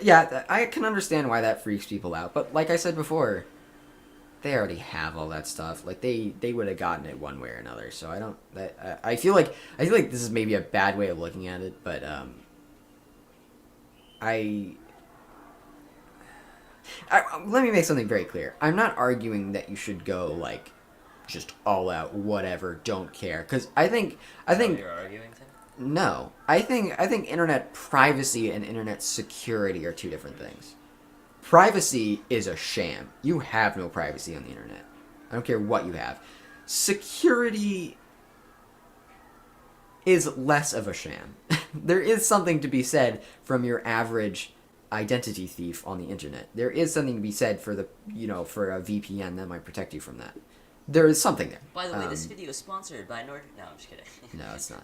Yeah, I can understand why that freaks people out. But like I said before, they already have all that stuff. They would have gotten it one way or another. So I don't. I feel like this is maybe a bad way of looking at it, but let me make something very clear. I'm not arguing that you should go just all out, whatever, don't care. Because I think you're arguing, Tim? No, I think internet privacy and internet security are two different things. Privacy is a sham. You have no privacy on the internet. I don't care what you have. Security is less of a sham. There is something to be said from your average identity thief on the internet. There is something to be said for for a VPN that might protect you from that. There is something there. By the way, this video is sponsored by No, I'm just kidding. No, it's not.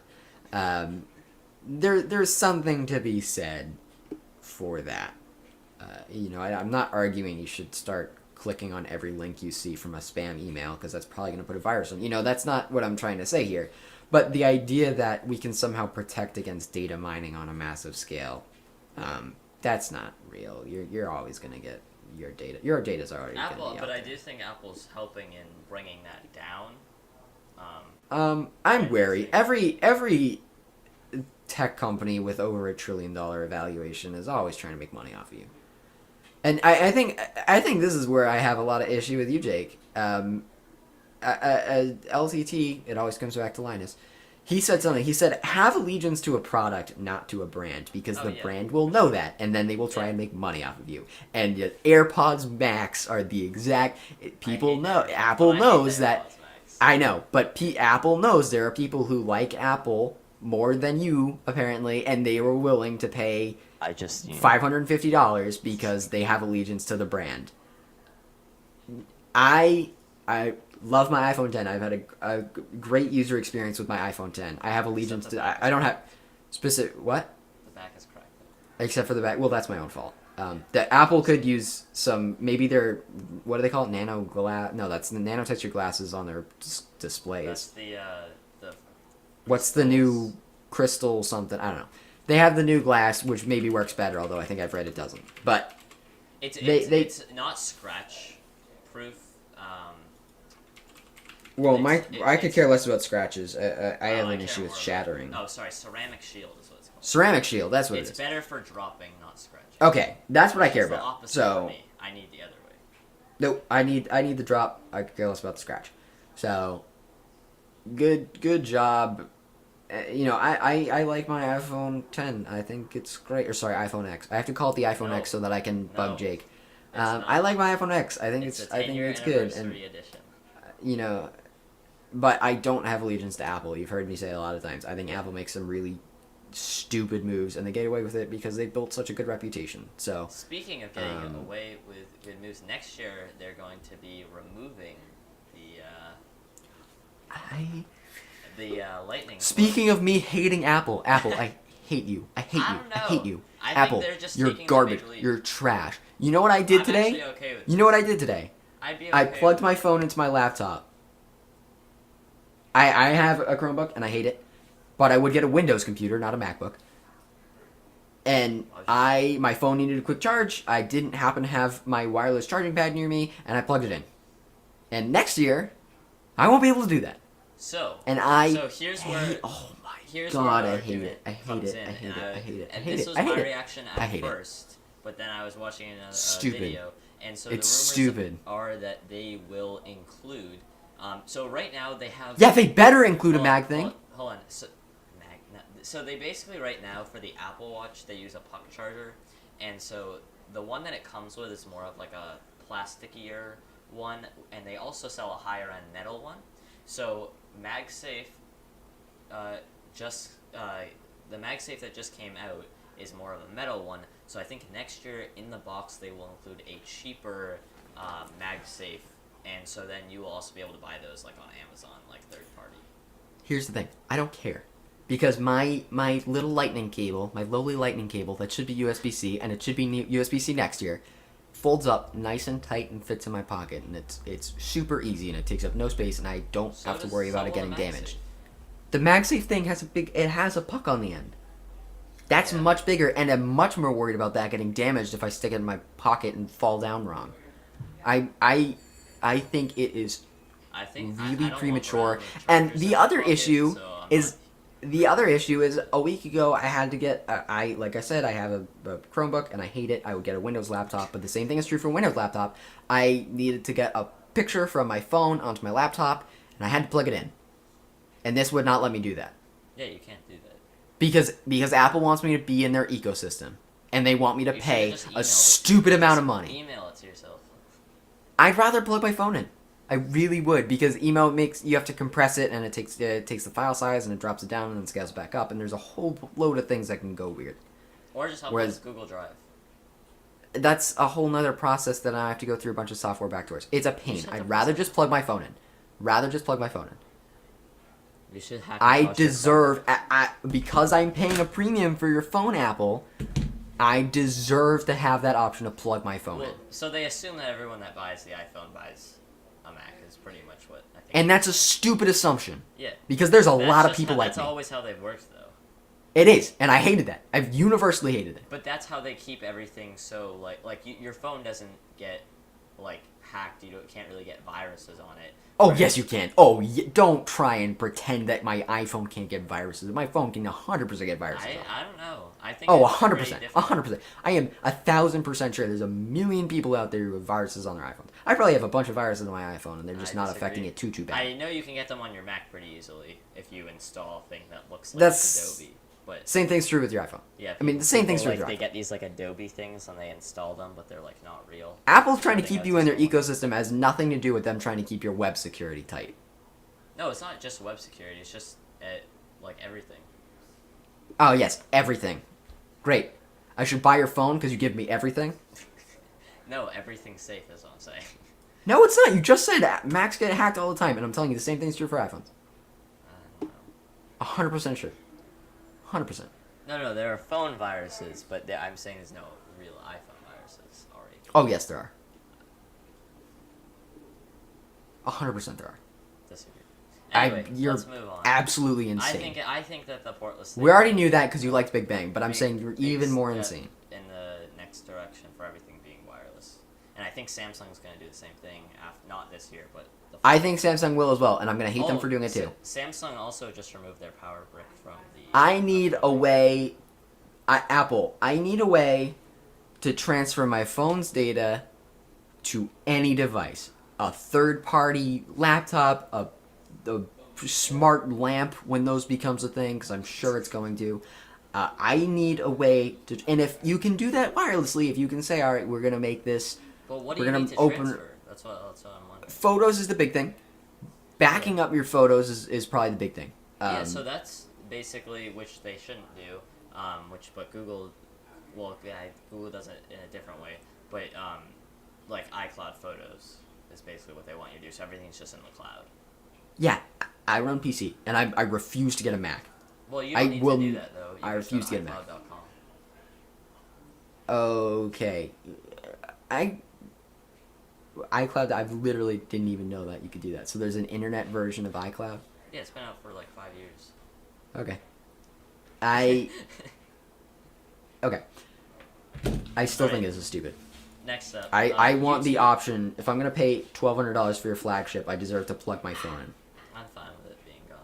There's something to be said for that. I'm not arguing you should start clicking on every link you see from a spam email, because that's probably going to put a virus on. That's not what I'm trying to say here. But the idea that we can somehow protect against data mining on a massive scale, that's not real. You're always going to get your data. Your data's already going to be out But there. I do think Apple's helping in bringing that down. I'm wary. Every tech company with over $1 trillion valuation is always trying to make money off of you. And I think this is where I have a lot of issue with you, Jake. LTT, it always comes back to Linus. He said something. He said, "Have allegiance to a product, not to a brand, because the brand will know that, and then they will try and make money off of you." And the AirPods Max are the exact. People know. Apple knows that. I know, but Apple knows there are people who like Apple more than you apparently, and they were willing to pay $550 because they have allegiance to the brand. I love my iPhone 10. I've had a great user experience with my iPhone 10. I have allegiance to. I don't have specific what. The back is cracked. Except for the back. Well, that's my own fault. That Apple could use some. Maybe their what do they call it? Nano glass. No, that's the nano texture glasses on their displays. That's the What's the new crystal something? I don't know. They have the new glass, which maybe works better. Although I think I've read it doesn't. But it's not scratch proof. Well, I could care less about scratches. I have an issue with shattering. Oh, sorry, ceramic shield is what it's called. Ceramic shield, that's what it is. It's better for dropping, not scratching. Okay, that's what I care It's the about. opposite So for me. I need the other way. no, I need the drop. I could care less about the scratch. So good job. I like my iPhone 10. I think it's great. Or sorry, iPhone X. I have to call it the iPhone X so that I can bug Jake. I like my iPhone X. I think it's good. And edition. But I don't have allegiance to Apple. You've heard me say it a lot of times. I think Apple makes some really stupid moves, and they get away with it because they built such a good reputation. So speaking of getting away with good moves, next year they're going to be removing the lightning. Speaking of me hating Apple, I hate you. I hate you. Apple, you're garbage. You're trash. You know what I did today? Okay with you know what I did today? I plugged my phone into my laptop. I have a Chromebook, and I hate it. But I would get a Windows computer, not a MacBook. And my phone needed a quick charge. I didn't happen to have my wireless charging pad near me, and I plugged it in. And next year, I won't be able to do that. So here's where... Oh my god, I hate it. I hate it. And this was my reaction at first, but then I was watching a video, and so the rumors are that they will include... so right now they have... Yeah, they better include a mag thing. Hold on. So they basically right now for the Apple Watch they use a puck charger, and so the one that it comes with is more of like a plasticier one, and they also sell a higher end metal one. So MagSafe, the MagSafe that just came out is more of a metal one. So I think next year in the box they will include a cheaper MagSafe. And so then you will also be able to buy those like on Amazon, like third party. Here's the thing. I don't care. Because my little lightning cable, my lowly lightning cable that should be USB-C, and it should be USB-C next year, folds up nice and tight and fits in my pocket. And it's super easy, and it takes up no space, and I don't have to worry about it getting damaged. The MagSafe thing has a puck on the end. That's much bigger, and I'm much more worried about that getting damaged if I stick it in my pocket and fall down wrong. I think it is really premature. And the other issue is a week ago I had to get like I said, I have a Chromebook and I hate it. I would get a Windows laptop, but the same thing is true for a Windows laptop. I needed to get a picture from my phone onto my laptop, and I had to plug it in. And this would not let me do that. Yeah, you can't do that. Because Apple wants me to be in their ecosystem, and they want me to pay a stupid amount of money. Email it to yourself. I'd rather plug my phone in. I really would, because email you have to compress it, and it takes the file size and it drops it down and then scales back up, and there's a whole load of things that can go weird. Or just with Google Drive. That's a whole nother process that I have to go through a bunch of software backdoors. It's a pain. I'd rather just plug my phone in. You should have. I deserve because I'm paying a premium for your phone, Apple. I deserve to have that option to plug my phone in. So they assume that everyone that buys the iPhone buys a Mac is pretty much what I think. And that's a stupid assumption. Yeah. Because there's a lot of people like me. That's always how they've worked, though. It is, and I hated that. I've universally hated it. But that's how they keep everything so, like your phone doesn't get like hacked. You can't really get viruses on it. Oh, yes, you can. Oh, don't try and pretend that my iPhone can't get viruses. My phone can 100% get viruses. I don't know. I think. Oh, it's 100%. pretty different. 100%. I am 1,000% sure there's a million people out there who have viruses on their iPhones. I probably have a bunch of viruses on my iPhone, and they're just not disagree. affecting it too bad. I know you can get them on your Mac pretty easily if you install a thing that looks like That's- Adobe. But Same thing's true with your iPhone. yeah, I mean, the same people, thing's true like with your they iPhone. get these like Adobe things and they install them, but they're like not real. Apple's trying to They keep have you in their install ecosystem has nothing to do with them trying to keep your web security tight. No, it's not just web security. It's just like everything. Oh, yes, everything. Great. I should buy your phone because you give me everything? No, everything's safe. Is what I'm saying. No, it's not. You just said Macs get hacked all the time, and I'm telling you the same thing's true for iPhones. I don't know. 100% sure. 100%. No, there are phone viruses, but I'm saying there's no real iPhone viruses already. Oh, yes, there are. 100% there are. Disagree. Anyway, you're let's move on. Absolutely insane. I think that the portless thing We already knew that because you liked Big Bang, but I'm makes- saying you're even makes more that insane. in the next direction for everything being wireless. And I think Samsung's going to do the same thing, not this year, but the I think Samsung will as well, and I'm going to hate them for doing it too. Samsung also just removed their power brick from the... I need a way... Apple, I need a way to transfer my phone's data to any device. A third-party laptop, a smart lamp when those becomes a thing, because I'm sure it's going to. I need a way to... And if you can do that wirelessly, if you can say, all right, we're going to make this... But what do we're you gonna need to open- transfer? That's what I'm wondering. Photos is the big thing. Backing up your photos is probably the big thing. Yeah, so that's basically, which they shouldn't do, but Google, well, yeah, Google does it in a different way, but, like iCloud photos is basically what they want you to do, so everything's just in the cloud. Yeah, I run PC, and I refuse to get a Mac. Well, you I don't need will- to do that, though. You I can refuse just to go get a Mac. iCloud.com. Okay. iCloud, I literally didn't even know that you could do that. So there's an internet version of iCloud? Yeah, it's been out for like 5 years. Okay. Okay. I still think Alright. this is stupid. Next up. I want the YouTube. option, if I'm going to pay $1,200 for your flagship, I deserve to plug my phone in. I'm fine with it being gone.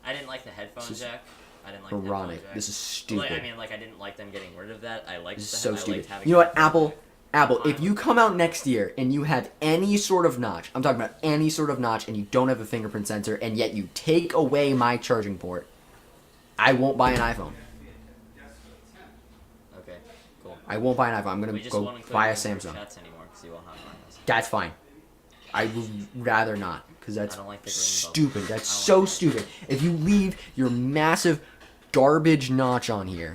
I didn't like the headphone This is jack. I didn't like the Moronic. headphone jack. This is stupid. I didn't like them getting rid of that. I liked This is the so I stupid. liked having You know what, headphones. Apple, if Fine. you come out next year and you have any sort of notch, I'm talking about any sort of notch, and you don't have a fingerprint sensor, and yet you take away my charging port, I won't buy an iPhone. Okay, cool. I won't buy an iPhone. I'm We gonna just go won't include buy a it in group Samsung. chats anymore because you won't have mine. That's fine. I would rather not, because that's I don't like the green stupid. bubble. That's I so don't like it. stupid. If you leave your massive garbage notch on here,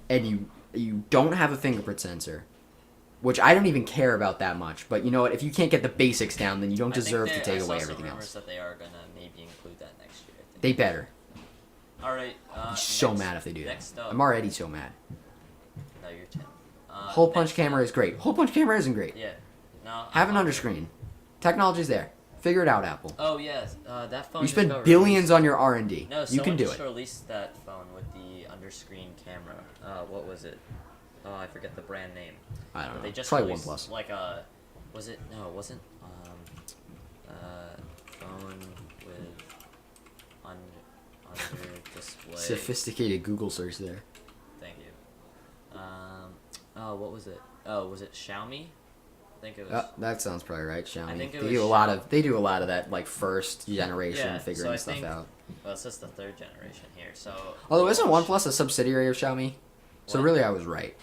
and you don't have a fingerprint sensor, which I don't even care about that much, but you know what? If you can't get the basics down, then you don't deserve to take away everything I saw some rumors else. that they are gonna maybe include that next year. I think. They better. All right. I'm so mad if they do that. Next up. I'm already so mad. No, you're 10. Hole punch next camera up- is great. Hole punch camera isn't great. Yeah. No. Have an I'm- underscreen. Technology's there. Figure it out, Apple. Oh yes, that phone. You just spend got billions released. on your R&D. No, You someone can do just it. released that phone with the underscreen camera. What was it? Oh, I forget the brand name. I don't But know. They just Probably released, OnePlus. like was it? No, it wasn't. Phone with under display. Sophisticated Google search there. Thank you. Oh, what was it? Oh, was it Xiaomi? I think it was. That sounds probably right. Xiaomi. think it They was do a lot of that like first generation Yeah, figuring so I stuff think- out. Well, it's just the third generation here. So. Although isn't OnePlus a subsidiary of Xiaomi? So What? really, I was right.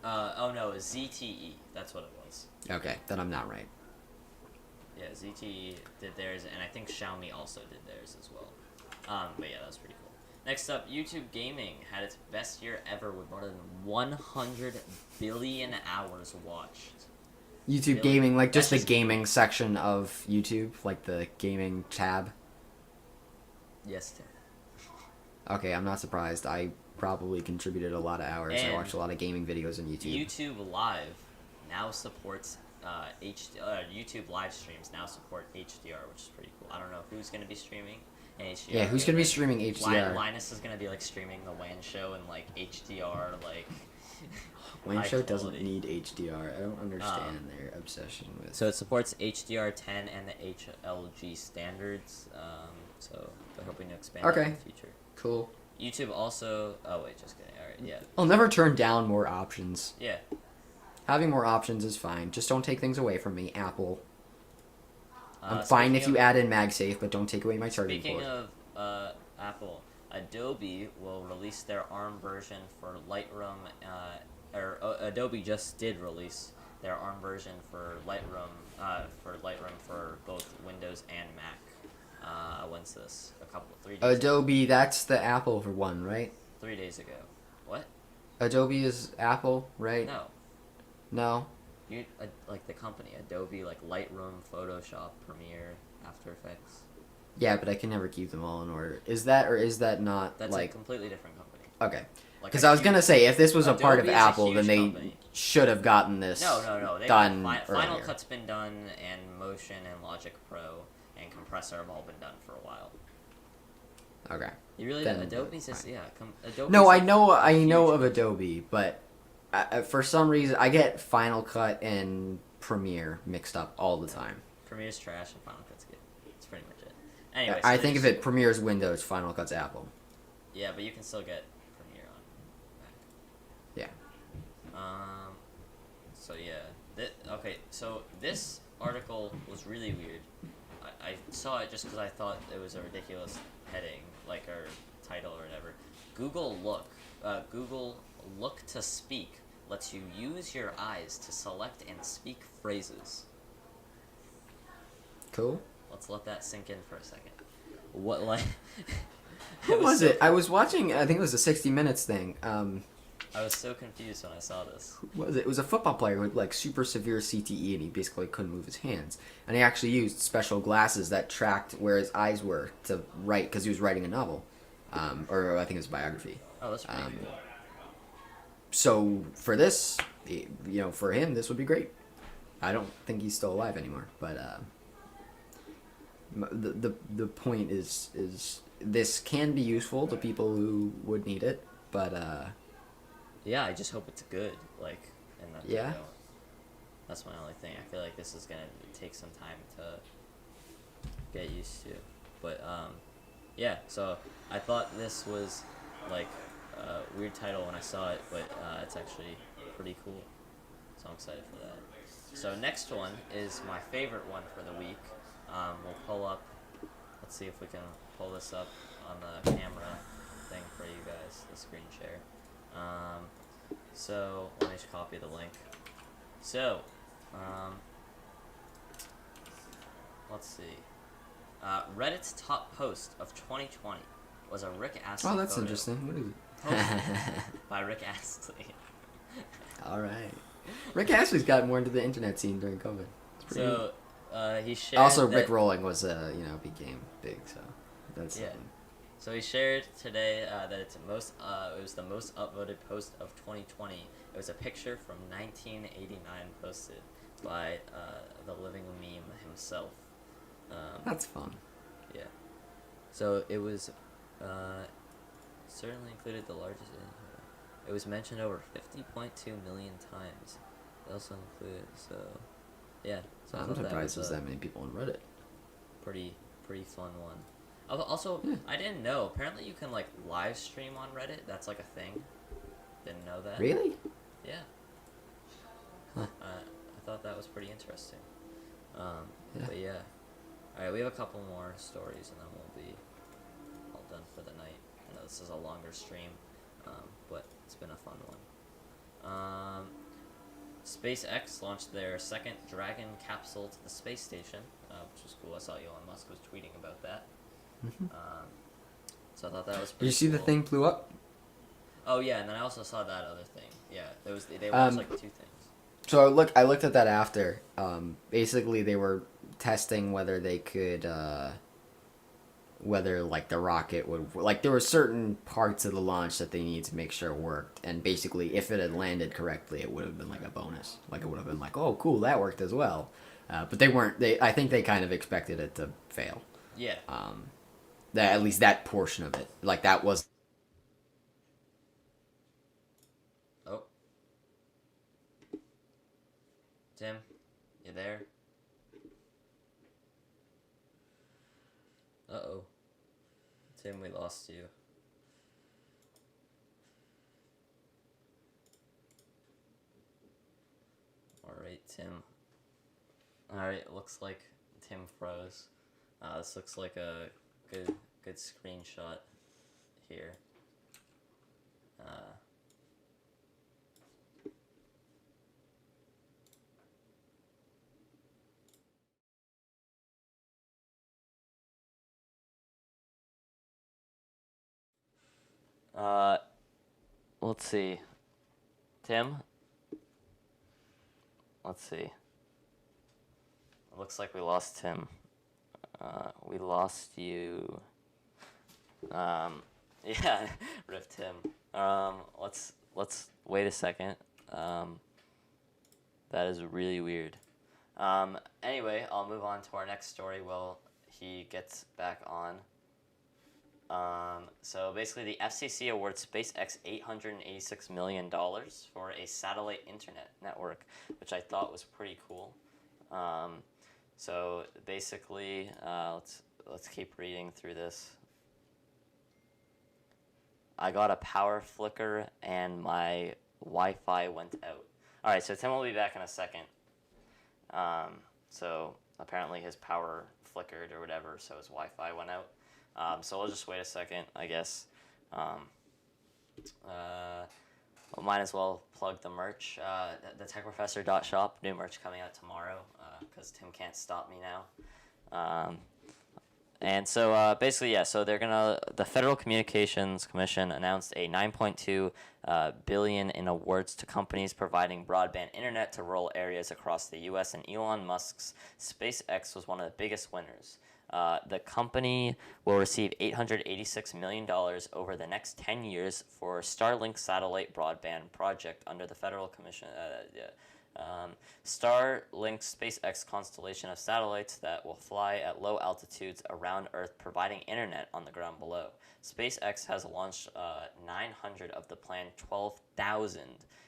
Oh no, it's ZTE. That's what it was. Okay, then I'm not right. Yeah, ZTE did theirs, and I think Xiaomi also did theirs as well. But yeah, that was pretty cool. Next up, YouTube Gaming had its best year ever with more than 100 billion hours watched. YouTube Really? gaming, like just the That's just- gaming section of YouTube, like the gaming tab. Yes, Tim. Okay, I'm not surprised. I probably contributed a lot of hours. I And watched a lot of gaming videos on YouTube. YouTube Live now supports YouTube live streams now support HDR, which is pretty cool. I don't know who's going to be streaming in HDR. Yeah, who's gonna be streaming HDR? Linus is going to be like streaming the WAN show in like HDR, like Wancho doesn't quality. need HDR. I don't understand their obsession with. So it supports HDR10 and the HLG standards. So they're hoping to expand that in the future. Cool. YouTube also. Oh wait, just kidding. All right, yeah. I'll never turn down more options. Yeah. Having more options is fine. Just don't take things away from me, Apple. I'm fine Speaking if you of- add in MagSafe, but don't take away my charging Speaking port. of Apple, Adobe will release their ARM version for Lightroom. Adobe just did release their ARM version for Lightroom for both Windows and Mac. When's this? 3 days. Adobe, that's the Apple for one, right? 3 days ago. What? Adobe is Apple, right? No. No. You like the company Adobe, like Lightroom, Photoshop, Premiere, After Effects. Yeah, but I can never keep them all in order. Is that or is that not That's like a completely different company. okay? Like Because a I was huge- gonna say if this was a part of Adobe is a Apple, then huge they company. should have gotten this No. done Final earlier. Cut's been done, and Motion and Logic Pro and Compressor have all been done for a while. Okay. You really Then Adobe's just fine. Adobe's No, I like know a huge of company. Adobe, but for some reason I get Final Cut and Premiere mixed up all the time. Premiere's trash and Final Cut's good. That's pretty much it. Anyway, I so think if there's- it Premiere's Windows, Final Cut's Apple. Yeah, but you can still get Premiere on Mac. Yeah. So yeah. Okay, so this article was really weird. I saw it just because I thought it was a ridiculous heading, like, or title or whatever. Google Look to Speak lets you use your eyes to select and speak phrases. Cool. Let's let that sink in for a second. What, like... What was it? I was watching. I think it was a 60 Minutes thing. I was so confused when I saw this. What was it? It was a football player with like super severe CTE, and he basically couldn't move his hands. And he actually used special glasses that tracked where his eyes were to write because he was writing a novel, or I think it was a biography. Oh, that's pretty cool. So for this, for him, this would be great. I don't think he's still alive anymore, but the point is this can be useful to people who would need it, but Yeah, I just hope it's good, like, and that Yeah. that's my only thing. I feel like this is gonna take some time to get used to, but yeah. So I thought this was like a weird title when I saw it, but it's actually pretty cool. So I'm excited for that. So next one is my favorite one for the week. We'll pull up. Let's see if we can pull this up on the camera thing for you guys, the screen share. So let me just copy the link. So, let's see. Reddit's top post of 2020 was a Rick Astley oh, that's photo interesting. What is posted it? by Rick Astley. All right. Rick Astley's got more into the internet scene during COVID. It's pretty neat. So, he shared Also, that, Rick Rolling was became big, so that's Yeah. something. So he shared today that it was the most upvoted post of 2020. It was a picture from 1989 posted by the living meme himself. That's fun. Yeah. So it was certainly included the largest. It was mentioned over 50.2 million times. It also included yeah. So I I'm thought that surprised was there's that many people on Reddit. pretty fun one. Also, Yeah. I didn't know. Apparently, you can like live stream on Reddit. That's like a thing. Didn't know that. Really? Yeah. Huh. I thought that was pretty interesting. Yeah. But yeah. All right, we have a couple more stories, and then we'll be all done for the night. I know this is a longer stream, but it's been a fun one. SpaceX launched their second Dragon capsule to the space station, which was cool. I saw Elon Musk was tweeting about that. So I thought that was Did pretty you see the cool. thing blew up? Oh yeah, and then I also saw that other thing. Yeah, they launched like 2 things. So I looked at that after. Basically, they were testing whether they could, whether like the rocket would like there were certain parts of the launch that they needed to make sure worked, and basically, if it had landed correctly, it would have been like a bonus. Like it would have been like, oh, cool, that worked as well. But they weren't. I think they kind of expected it to fail. Yeah. That at least that portion of it, like that was. Oh, Tim, you there? Uh-oh. Tim, we lost you. Alright, Tim. Alright, looks like Tim froze. This looks like a good screenshot here. Let's see. Tim? Let's see. It looks like we lost Tim. We lost you. Yeah, rip Tim. Let's wait a second. That is really weird. Anyway, I'll move on to our next story while he gets back on. So basically, the FCC awards SpaceX $886 million for a satellite internet network, which I thought was pretty cool. So basically, let's keep reading through this. I got a power flicker and my Wi-Fi went out. All right, so Tim will be back in a second. So apparently his power flickered or whatever, so his Wi-Fi went out. So we'll just wait a second, I guess. We might as well plug the merch. The techprofessor.shop, new merch coming out tomorrow, because Tim can't stop me now. And so basically, yeah, so the Federal Communications Commission announced a $9.2 billion in awards to companies providing broadband internet to rural areas across the U.S., and Elon Musk's SpaceX was one of the biggest winners. The company will receive $886 million over the next 10 years for Starlink satellite broadband project under the Federal Commission. Starlink's SpaceX constellation of satellites that will fly at low altitudes around Earth, providing internet on the ground below. SpaceX has launched 900 of the planned 12,000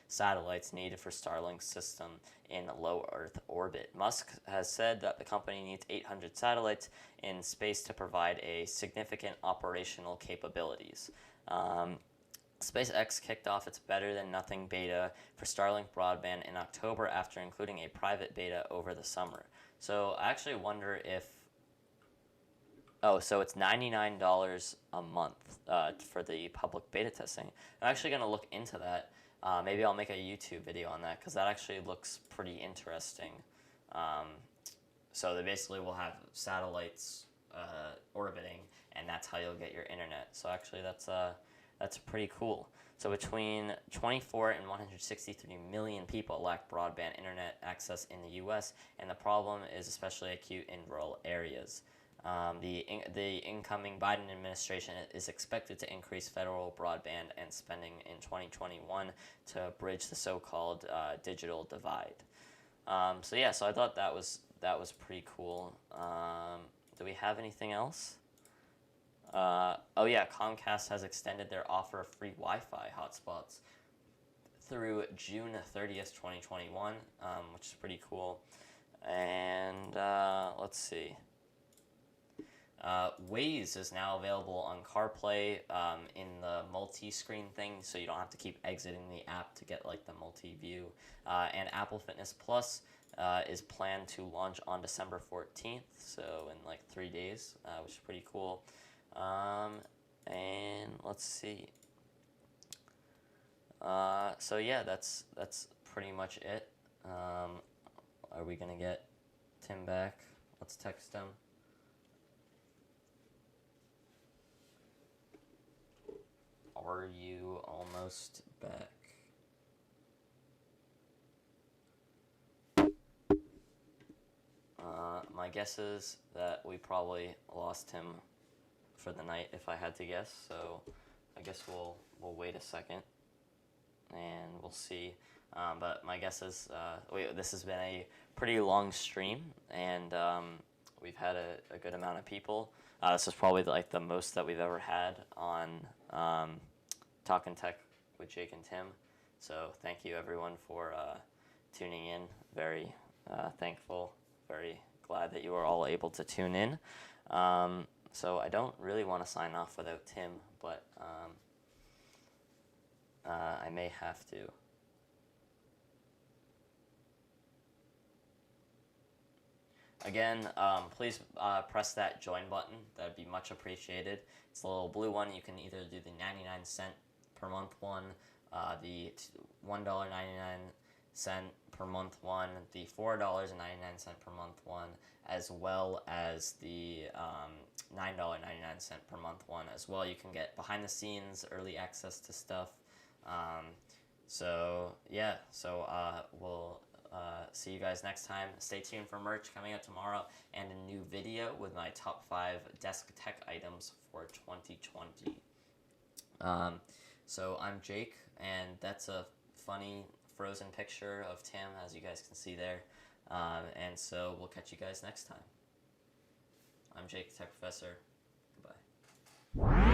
satellites needed for Starlink's system in low Earth orbit. Musk has said that the company needs 800 satellites in space to provide a significant operational capabilities. SpaceX kicked off its Better Than Nothing beta for Starlink broadband in October after including a private beta over the summer. So I actually wonder if... Oh, so it's $99 a month for the public beta testing. I'm actually going to look into that. Maybe I'll make a YouTube video on that because that actually looks pretty interesting. So they basically will have satellites orbiting, and that's how you'll get your internet. So actually that's pretty cool. So between 24 and 163 million people lack broadband internet access in the U.S., and the problem is especially acute in rural areas. The incoming Biden administration is expected to increase federal broadband and spending in 2021 to bridge the so-called digital divide. So I thought that was pretty cool. Do we have anything else? Comcast has extended their offer of free Wi-Fi hotspots through June 30th, 2021, which is pretty cool. And let's see. Waze is now available on CarPlay in the multi-screen thing, so you don't have to keep exiting the app to get like the multi-view. And Apple Fitness Plus is planned to launch on December 14th, so in like 3 days, which is pretty cool. And let's see. That's pretty much it. Are we gonna get Tim back? Let's text him. Are you almost back? My guess is that we probably lost him for the night if I had to guess, so I guess we'll wait a second and we'll see. But my guess is this has been a pretty long stream, and we've had a good amount of people. This is probably like the most that we've ever had on Talkin Tech with Jake and Tim. So thank you everyone for tuning in. Very thankful, very glad that you were all able to tune in. So I don't really want to sign off without Tim, but I may have to. Again, please press that join button. That'd be much appreciated. It's the little blue one. You can either do the 99-cent per month one, the $1.99 per month one, the $4.99 per month one, as well as the $9.99 per month one as well. You can get behind the scenes, early access to stuff. So we'll see you guys next time. Stay tuned for merch coming out tomorrow and a new video with my top 5 desk tech items for 2020. So I'm Jake, and that's a funny frozen picture of Tim, as you guys can see there. And so we'll catch you guys next time. I'm Jake, Tech Professor. Goodbye.